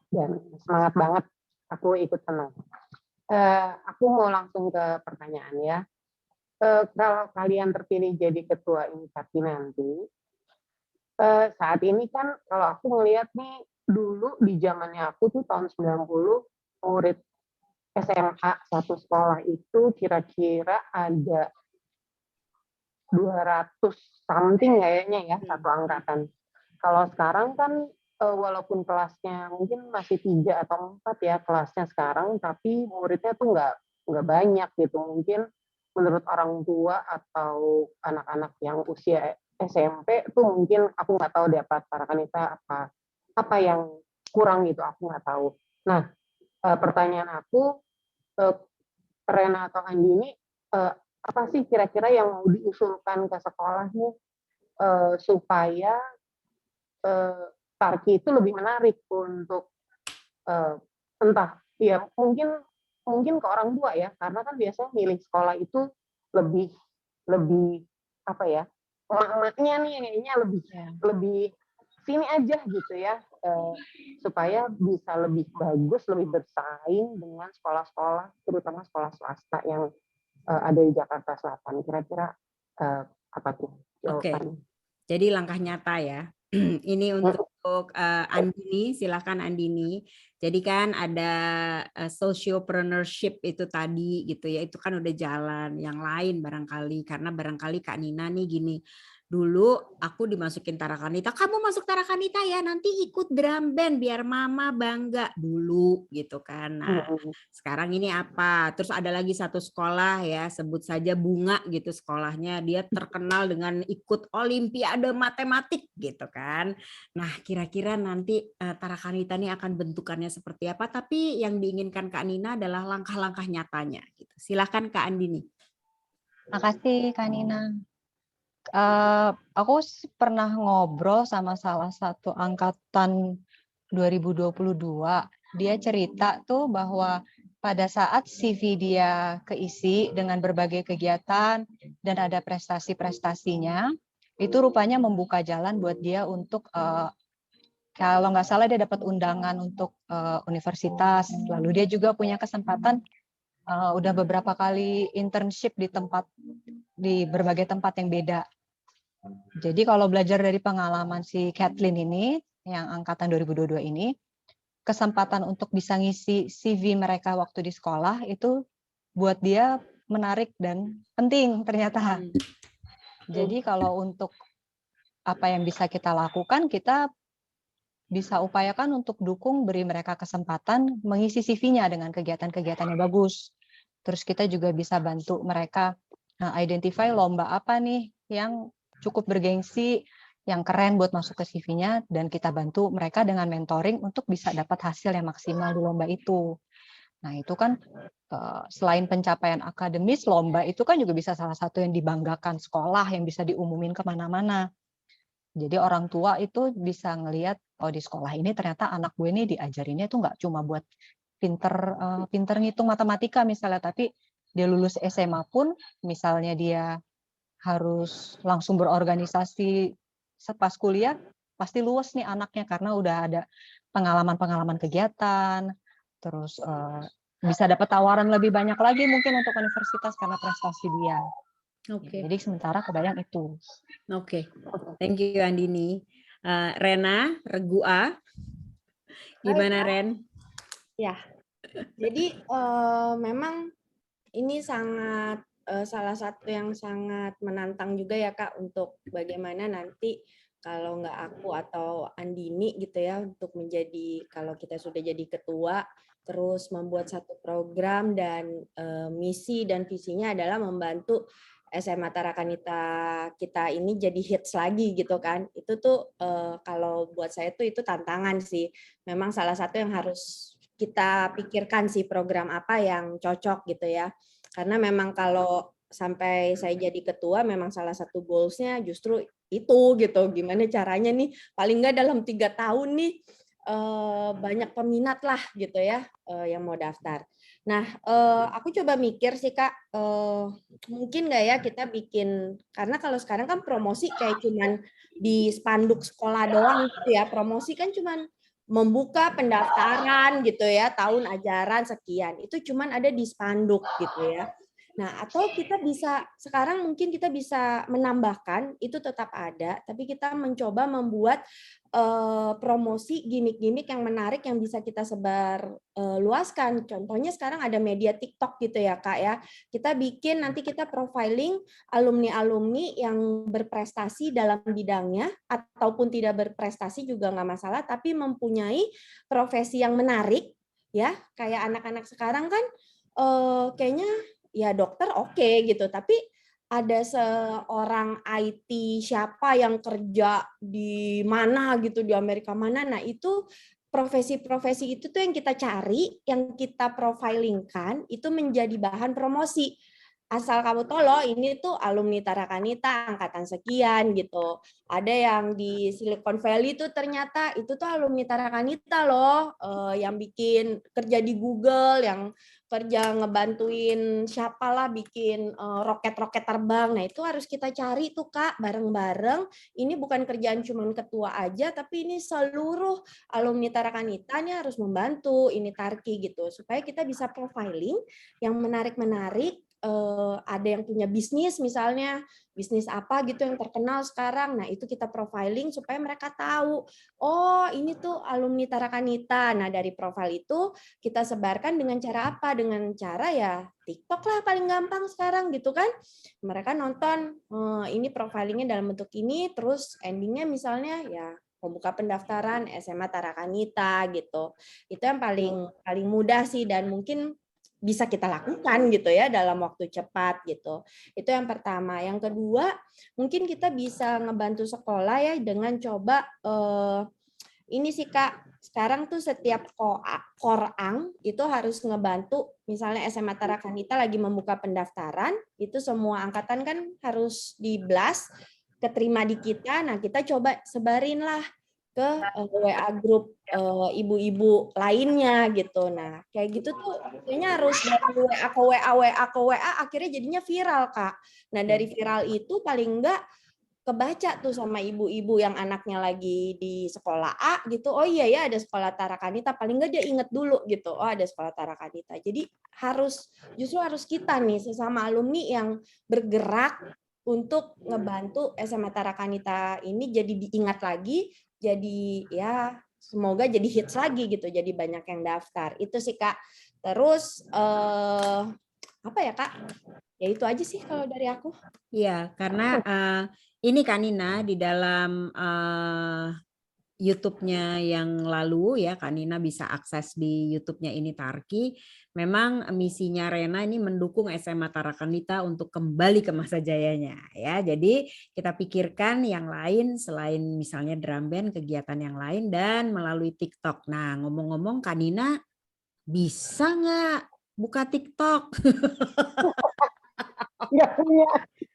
dan semangat banget. Aku ikut senang. Aku mau langsung ke pertanyaan ya. Kalau kalian terpilih jadi ketua inisiasi nanti, saat ini kan kalau aku ngelihat nih dulu di zamannya aku tuh tahun 90 murid SMA satu sekolah itu kira-kira ada 200 something kayaknya ya satu angkatan. Kalau sekarang kan walaupun kelasnya mungkin masih 3 atau 4 ya kelasnya sekarang, tapi muridnya tuh nggak banyak gitu. Mungkin menurut orang tua atau anak-anak yang usia SMP tuh mungkin aku nggak tahu deh para kanita apa yang kurang gitu, aku nggak tahu. Nah pertanyaan aku, Rena atau Andini, apa sih kira-kira yang mau diusulkan ke sekolahnya supaya Tarki itu lebih menarik untuk entah ya mungkin ke orang tua ya, karena kan biasanya milih sekolah itu lebih apa ya, emak-emaknya nih kayaknya lebih sini aja gitu ya, supaya bisa lebih bagus, lebih bersaing dengan sekolah-sekolah terutama sekolah swasta yang ada di Jakarta Selatan. Kira-kira apa tuh jawabannya? Oke. Jadi langkah nyata ya. Ini untuk Andini, silakan Andini. Jadi kan ada sociopreneurship itu tadi gitu ya, itu kan udah jalan. Yang lain barangkali, karena barangkali Kak Nina nih gini, dulu aku dimasukin Tarakanita, kamu masuk Tarakanita ya, nanti ikut drum band biar mama bangga dulu gitu kan. Nah sekarang ini apa, terus ada lagi satu sekolah ya, sebut saja Bunga gitu sekolahnya, dia terkenal dengan ikut Olimpiade Matematik gitu kan. Nah kira-kira nanti Tarakanita ini akan bentukannya seperti apa, tapi yang diinginkan Kak Nina adalah langkah-langkah nyatanya gitu. Silahkan Kak Andini. Makasih Kak Nina. Aku pernah ngobrol sama salah satu angkatan 2022. Dia cerita tuh bahwa pada saat CV dia keisi dengan berbagai kegiatan dan ada prestasi-prestasinya, itu rupanya membuka jalan buat dia untuk kalau nggak salah dia dapat undangan untuk universitas. Lalu dia juga punya kesempatan udah beberapa kali internship di berbagai tempat yang beda. Jadi kalau belajar dari pengalaman si Kathleen ini, yang angkatan 2022 ini, kesempatan untuk bisa ngisi CV mereka waktu di sekolah itu buat dia menarik dan penting ternyata. Jadi kalau untuk apa yang bisa kita lakukan, kita bisa upayakan untuk dukung, beri mereka kesempatan mengisi CV-nya dengan kegiatan-kegiatan yang bagus. Terus kita juga bisa bantu mereka identify lomba apa nih yang cukup bergengsi, yang keren buat masuk ke CV-nya, dan kita bantu mereka dengan mentoring untuk bisa dapat hasil yang maksimal di lomba itu. Nah, itu kan selain pencapaian akademis, lomba itu kan juga bisa salah satu yang dibanggakan sekolah, yang bisa diumumin kemana-mana. Jadi orang tua itu bisa ngelihat, oh di sekolah ini ternyata anak gue ini diajarinnya itu nggak cuma buat pinter ngitung matematika misalnya, tapi dia lulus SMA pun, misalnya dia harus langsung berorganisasi pas kuliah, pasti luas nih anaknya karena udah ada pengalaman-pengalaman kegiatan, terus bisa dapat tawaran lebih banyak lagi mungkin untuk universitas karena prestasi dia. Oke. Jadi sementara kebayang itu. Oke. Thank you Andini. Rena, Regua. Gimana Ren? Ya. Jadi memang ini sangat salah satu yang sangat menantang juga ya Kak, untuk bagaimana nanti kalau nggak aku atau Andini gitu ya, untuk menjadi, kalau kita sudah jadi ketua, terus membuat satu program dan misi dan visinya adalah membantu SMA Tarakanita kita ini jadi hits lagi gitu kan. Itu tuh kalau buat saya tuh itu tantangan sih. Memang salah satu yang harus kita pikirkan sih, program apa yang cocok gitu ya. Karena memang kalau sampai saya jadi ketua, memang salah satu goals-nya justru itu gitu. Gimana caranya nih, paling nggak dalam 3 tahun nih banyak peminat lah gitu ya yang mau daftar. Nah, aku coba mikir sih Kak, mungkin nggak ya kita bikin, karena kalau sekarang kan promosi kayak cuman di spanduk sekolah doang gitu ya, promosi kan cuman membuka pendaftaran gitu ya, tahun ajaran sekian, itu cuman ada di spanduk gitu ya. Nah, atau kita bisa, sekarang mungkin kita bisa menambahkan, itu tetap ada, tapi kita mencoba membuat promosi gimmick-gimmick yang menarik yang bisa kita sebar luaskan. Contohnya sekarang ada media TikTok gitu ya Kak ya. Kita bikin, nanti kita profiling alumni-alumni yang berprestasi dalam bidangnya, ataupun tidak berprestasi juga nggak masalah, tapi mempunyai profesi yang menarik ya. Kayak anak-anak sekarang kan kayaknya ya dokter oke gitu, tapi ada seorang IT siapa yang kerja di mana gitu, di Amerika mana. Nah, itu profesi-profesi itu tuh yang kita cari, yang kita profilingkan, itu menjadi bahan promosi. Asal kamu tahu loh, ini tuh alumni Tarakanita angkatan sekian gitu. Ada yang di Silicon Valley tuh ternyata itu tuh alumni Tarakanita loh, yang bikin kerja di Google, yang kerja ngebantuin siapalah bikin roket-roket terbang. Nah, itu harus kita cari tuh Kak, bareng-bareng. Ini bukan kerjaan cuman ketua aja, tapi ini seluruh alumni Tarakanita ini harus membantu ini Tarki gitu, supaya kita bisa profiling yang menarik-menarik. Ada yang punya bisnis misalnya, bisnis apa gitu yang terkenal sekarang. Nah, itu kita profiling supaya mereka tahu, oh ini tuh alumni Tarakanita. Nah, dari profil itu kita sebarkan dengan cara apa? Dengan cara ya TikTok lah paling gampang sekarang gitu kan. Mereka nonton ini profilingnya dalam bentuk ini, terus endingnya misalnya ya membuka pendaftaran SMA Tarakanita gitu. Itu yang paling mudah sih, dan mungkin bisa kita lakukan gitu ya dalam waktu cepat gitu. Itu yang pertama. Yang kedua, mungkin kita bisa ngebantu sekolah ya dengan coba ini sih Kak, sekarang tuh setiap korang itu harus ngebantu, misalnya SMA Tarakanita lagi membuka pendaftaran, itu semua angkatan kan harus di blast, keterima di kita. Nah, kita coba sebarin lah ke WA grup ibu-ibu lainnya gitu. Nah, kayak gitu tuh kayaknya harus dari WA ke WA, WA ke WA, akhirnya jadinya viral, Kak. Nah, dari viral itu paling enggak kebaca tuh sama ibu-ibu yang anaknya lagi di sekolah A gitu. Oh iya ya, ada sekolah Tarakanita, paling enggak dia inget dulu gitu. Oh, ada sekolah Tarakanita. Jadi justru harus kita nih sesama alumni yang bergerak untuk ngebantu SMA Tarakanita ini jadi diingat lagi, jadi ya semoga jadi hits lagi gitu, jadi banyak yang daftar. Itu sih Kak. Terus apa ya Kak? Ya itu aja sih kalau dari aku. Iya, karena ini kan Nina di dalam YouTube-nya yang lalu ya, Kak Nina bisa akses di YouTube-nya Ini Tarki. Memang misinya Rena ini mendukung SMA Tarakanita untuk kembali ke masa jayanya ya. Jadi kita pikirkan yang lain selain misalnya drum band, kegiatan yang lain dan melalui TikTok. Nah, ngomong-ngomong Kak Nina bisa nggak buka TikTok? Nggak punya.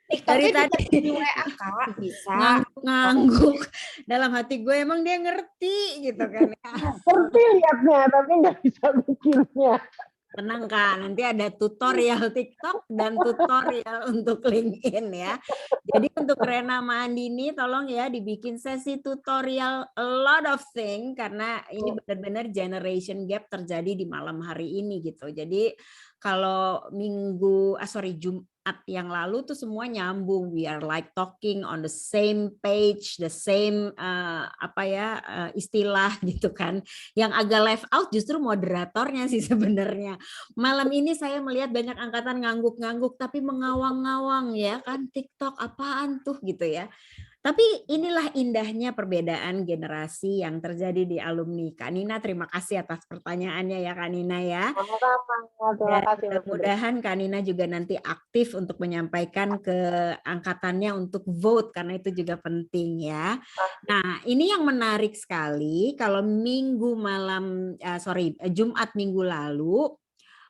TikToknya Dari juga tadi di WA Kak, bisa. ngangguk-ngangguk. Dalam hati gue emang dia ngerti gitu kan ya. Ngerti liatnya, tapi nggak bisa bikinnya. Tenang Kak, nanti ada tutorial TikTok dan tutorial untuk LinkedIn ya. Jadi untuk Rena sama Andini tolong ya dibikin sesi tutorial a lot of thing karena ini benar-benar generation gap terjadi di malam hari ini gitu. Jadi kalau Jumat yang lalu tuh semua nyambung. We are like talking on the same page, the same istilah gitu kan. Yang agak left out justru moderatornya sih sebenarnya. Malam ini saya melihat banyak angkatan ngangguk-ngangguk tapi mengawang-ngawang ya kan, TikTok apaan tuh gitu ya. Tapi inilah indahnya perbedaan generasi yang terjadi di alumni. Kak Nina, terima kasih atas pertanyaannya ya Kak Nina ya. Terima kasih. Mudah-mudahan Kak Nina juga nanti aktif untuk menyampaikan ke angkatannya untuk vote karena itu juga penting ya. Nah, ini yang menarik sekali kalau Jumat minggu lalu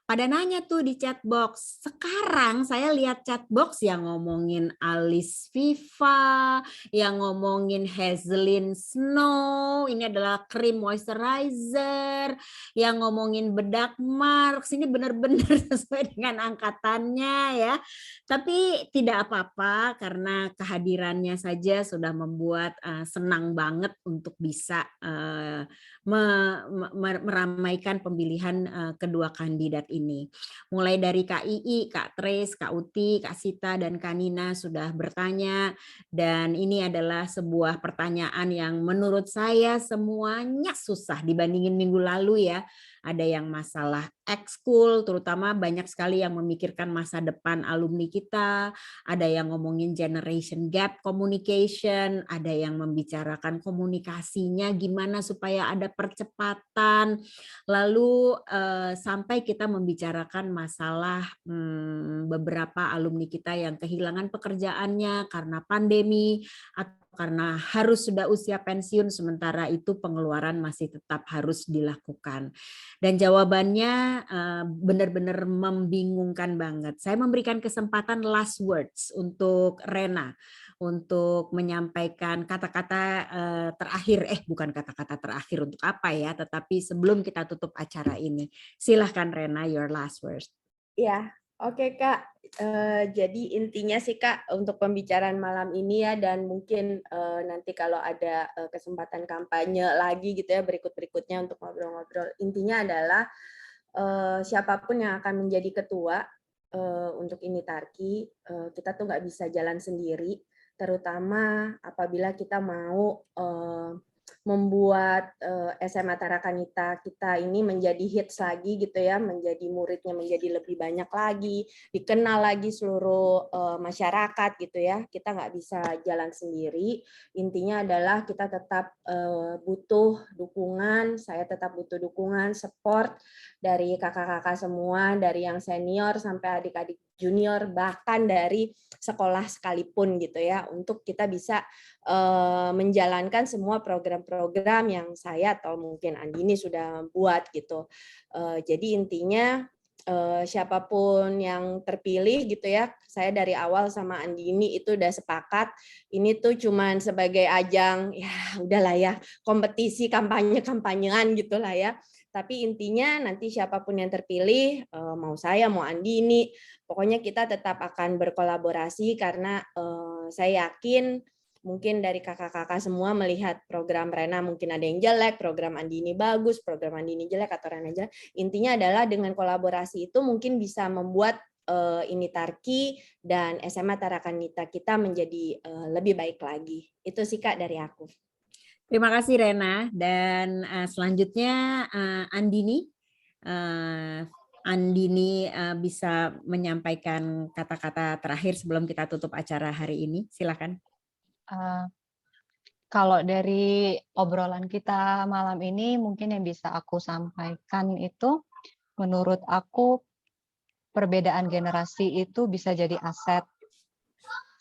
pada nanya tuh di chatbox. Sekarang saya lihat chatbox yang ngomongin Alice Viva, yang ngomongin Hazelin Snow, ini adalah krim moisturizer, yang ngomongin bedak Marks, ini benar-benar sesuai dengan angkatannya ya. Tapi tidak apa-apa karena kehadirannya saja sudah membuat senang banget untuk bisa meramaikan pemilihan kedua kandidat ini. Mulai dari Kak Ii, Kak Trace, Kak Uti, Kak Sita, dan Kak Nina sudah bertanya. Dan ini adalah sebuah pertanyaan yang menurut saya semuanya susah dibandingin minggu lalu ya. Ada yang masalah ekskul, terutama banyak sekali yang memikirkan masa depan alumni kita. Ada yang ngomongin generation gap communication, ada yang membicarakan komunikasinya gimana supaya ada percepatan. Lalu sampai kita membicarakan masalah beberapa alumni kita yang kehilangan pekerjaannya karena pandemi atau karena harus sudah usia pensiun sementara itu pengeluaran masih tetap harus dilakukan. Dan jawabannya benar-benar membingungkan banget. Saya memberikan kesempatan last words untuk Rena untuk menyampaikan kata-kata terakhir, bukan kata-kata terakhir untuk apa ya, tetapi sebelum kita tutup acara ini. Silahkan Rena, your last words. Ya, oke Kak. Jadi intinya sih Kak untuk pembicaraan malam ini ya, dan mungkin nanti kalau ada kesempatan kampanye lagi gitu ya berikut-berikutnya untuk ngobrol-ngobrol. Intinya adalah siapapun yang akan menjadi ketua untuk Ini Tarki, kita tuh nggak bisa jalan sendiri, terutama apabila kita mau membuat SMA Tarakanita kita ini menjadi hits lagi gitu ya, menjadi muridnya menjadi lebih banyak lagi, dikenal lagi seluruh masyarakat gitu ya. Kita nggak bisa jalan sendiri. Intinya adalah kita tetap butuh dukungan, saya tetap butuh dukungan, support dari kakak-kakak semua, dari yang senior sampai adik-adik junior, bahkan dari sekolah sekalipun gitu ya, untuk kita bisa menjalankan semua program-program yang saya atau mungkin Andini sudah buat gitu. Jadi intinya siapapun yang terpilih gitu ya, saya dari awal sama Andini itu udah sepakat ini tuh cuman sebagai ajang ya udahlah ya, kompetisi kampanye-kampanyean gitulah ya. Tapi intinya nanti siapapun yang terpilih, mau saya mau Andini, pokoknya kita tetap akan berkolaborasi karena saya yakin mungkin dari kakak-kakak semua melihat program Rena mungkin ada yang jelek, program Andini bagus, program Andini jelek atau Rena jelek. Intinya adalah dengan kolaborasi itu mungkin bisa membuat Initarki dan SMA Tarakanita kita menjadi lebih baik lagi. Itu sih Kak dari aku. Terima kasih Rena, dan selanjutnya Andini. Andini bisa menyampaikan kata-kata terakhir sebelum kita tutup acara hari ini. Silakan. Kalau dari obrolan kita malam ini, mungkin yang bisa aku sampaikan itu, menurut aku perbedaan generasi itu bisa jadi aset.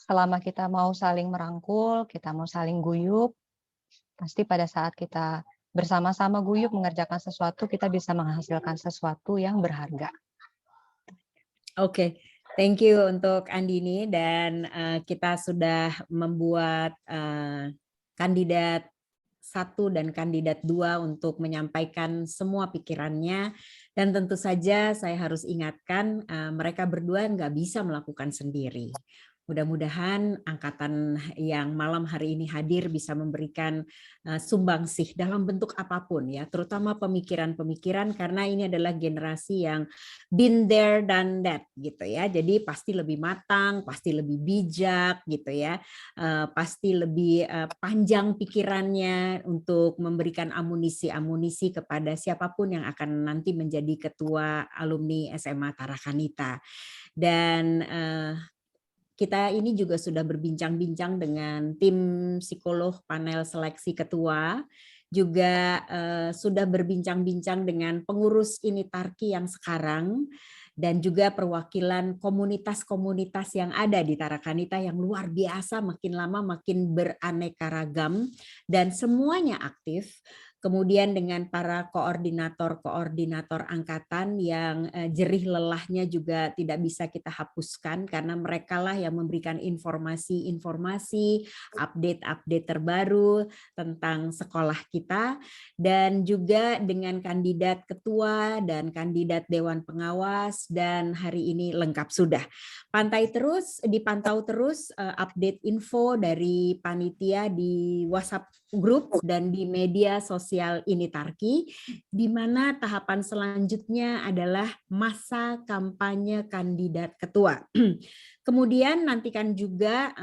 Selama kita mau saling merangkul, kita mau saling guyup, pasti pada saat kita bersama-sama guyup mengerjakan sesuatu, kita bisa menghasilkan sesuatu yang berharga. Oke, thank you untuk Andini, dan kita sudah membuat kandidat 1 dan kandidat 2 untuk menyampaikan semua pikirannya, dan tentu saja saya harus ingatkan mereka berdua nggak bisa melakukan sendiri. Mudah-mudahan angkatan yang malam hari ini hadir bisa memberikan sumbangsih dalam bentuk apapun ya, terutama pemikiran-pemikiran, karena ini adalah generasi yang been there done that gitu ya. Jadi pasti lebih matang, pasti lebih bijak gitu ya. Pasti lebih panjang pikirannya untuk memberikan amunisi-amunisi kepada siapapun yang akan nanti menjadi ketua alumni SMA Tarakanita. Dan kita ini juga sudah berbincang-bincang dengan tim psikolog panel seleksi ketua, juga sudah berbincang-bincang dengan pengurus Initarki yang sekarang, dan juga perwakilan komunitas-komunitas yang ada di Tarakanita yang luar biasa, makin lama makin beraneka ragam, dan semuanya aktif. Kemudian dengan para koordinator-koordinator angkatan yang jerih lelahnya juga tidak bisa kita hapuskan, karena merekalah yang memberikan informasi-informasi, update-update terbaru tentang sekolah kita, dan juga dengan kandidat ketua dan kandidat dewan pengawas, dan hari ini lengkap sudah. Dipantau terus update info dari panitia di WhatsApp grup dan di media sosial Initarki, di mana tahapan selanjutnya adalah masa kampanye kandidat ketua. Kemudian nantikan juga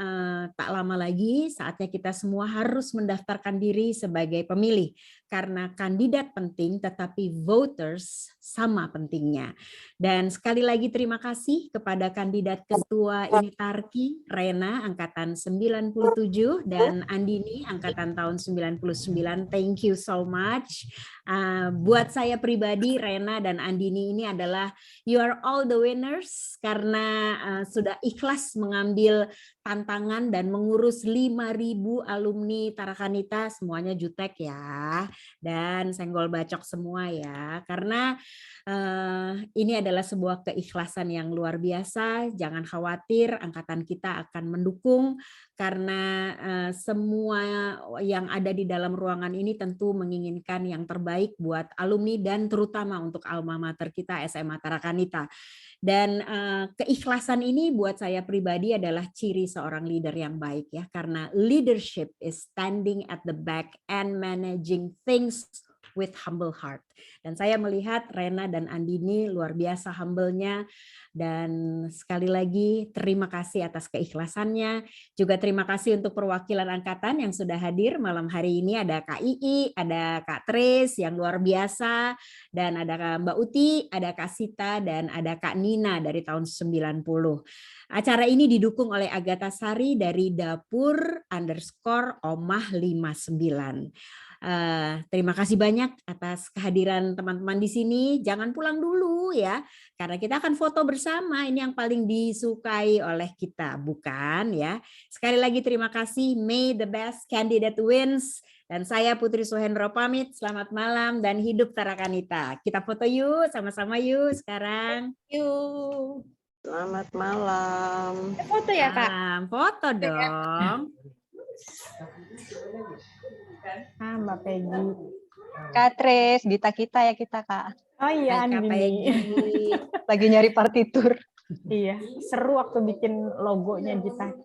tak lama lagi saatnya kita semua harus mendaftarkan diri sebagai pemilih, karena kandidat penting tetapi voters sama pentingnya. Dan sekali lagi terima kasih kepada kandidat ketua Initarki, Rena angkatan 97 dan Andini angkatan tahun 99. Thank you so much. Buat saya pribadi, Rena dan Andini ini adalah you are all the winners, karena sudah ikhlas mengambil tantangan dan mengurus 5.000 alumni Tarakanita, semuanya jutek ya, dan senggol bacok semua ya, karena ini adalah sebuah keikhlasan yang luar biasa. Jangan khawatir, angkatan kita akan mendukung, karena semua yang ada di dalam ruangan ini tentu menginginkan yang terbaik buat alumni dan terutama untuk alma mater kita SMA Tarakanita. Dan keikhlasan ini buat saya pribadi adalah ciri seorang leader yang baik ya, karena leadership is standing at the back and managing things with humble heart. Dan saya melihat Rena dan Andini luar biasa humble-nya, dan sekali lagi terima kasih atas keikhlasannya. Juga terima kasih untuk perwakilan angkatan yang sudah hadir malam hari ini. Ada Kak Ii, ada Kak Tris yang luar biasa, dan ada Mbak Uti, ada Kak Sita, dan ada Kak Nina dari tahun 90. Acara ini didukung oleh Agatha Sari dari dapur_omah59. Terima kasih banyak atas kehadiran teman-teman di sini. Jangan pulang dulu ya, karena kita akan foto bersama. Ini yang paling disukai oleh kita, bukan ya? Sekali lagi terima kasih. May the best candidate wins. Dan saya Putri Suhendro pamit. Selamat malam dan hidup Tarakanita. Kita foto yuk, sama-sama yuk sekarang. Yuk. Selamat malam. Foto ya Kak? Foto dong. Mbak Peggy. Kak Tris, Gita kita ya kita Kak. Oh iya, Kak Peggy. Lagi nyari partitur. Iya, seru waktu bikin logonya kita.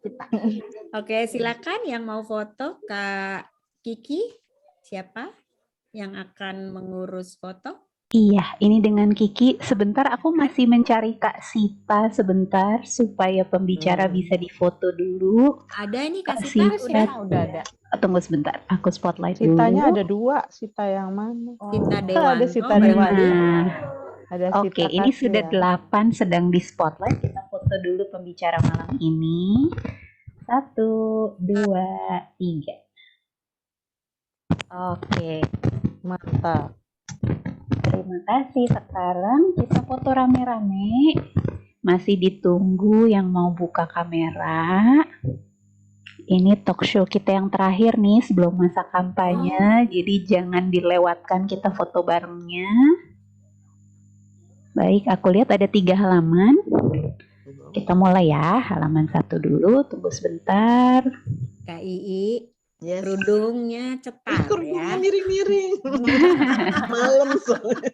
Oke, silakan yang mau foto Kak Kiki. Siapa yang akan mengurus foto? Iya, ini dengan Kiki. Sebentar, aku masih mencari Kak Sita sebentar supaya pembicara bisa difoto dulu. Ada ini Kak Kak Sita Sita, udah ada. tunggu sebentar, aku spotlight Sitanya dulu. ada 2, Sita yang mana? Sita Ada Dewanto. Sita Dewanto. Nah, Ada oke, Sita ini sudah Kasia. 8 sedang di spotlight. Kita foto dulu pembicara malam ini. 1, 2, 3. Oke, Mantap. terima kasih. Sekarang kita foto rame-rame. Masih ditunggu yang mau buka kamera. Ini talk show kita yang terakhir nih sebelum masa kampanye. Jadi jangan dilewatkan kita foto barengnya. Baik, aku lihat ada 3 halaman. Kita mulai ya. Halaman 1 dulu. Tunggu sebentar. Kak Ii, Yes. kerudungnya cetar Kerudungnya ya. miring-miring. Malam soalnya.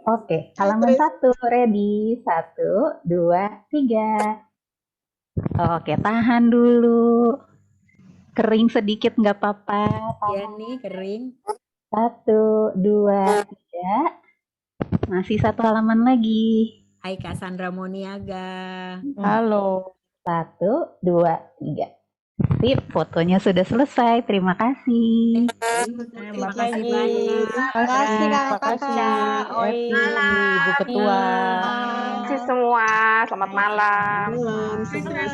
Oke, halaman 1 ready. 1, 2, 3. Oke, tahan dulu. Kering sedikit nggak apa-apa. Iya nih kering. 1, 2, 3. Masih 1 halaman lagi. Hai Kak Sandra Moniaga. Halo. 1, 2, 3. Sip, fotonya sudah selesai. Terima kasih. Terima kasih banyak. Terima kasih kakak-kakak. Oi. Ibu Ketua. Terima kasih semua. Selamat malam. Malam,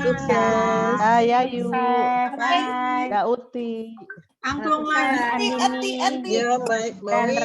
sukses. Saya Yu. Bye. Kak Uti. Angklung lagi. Ya, baik.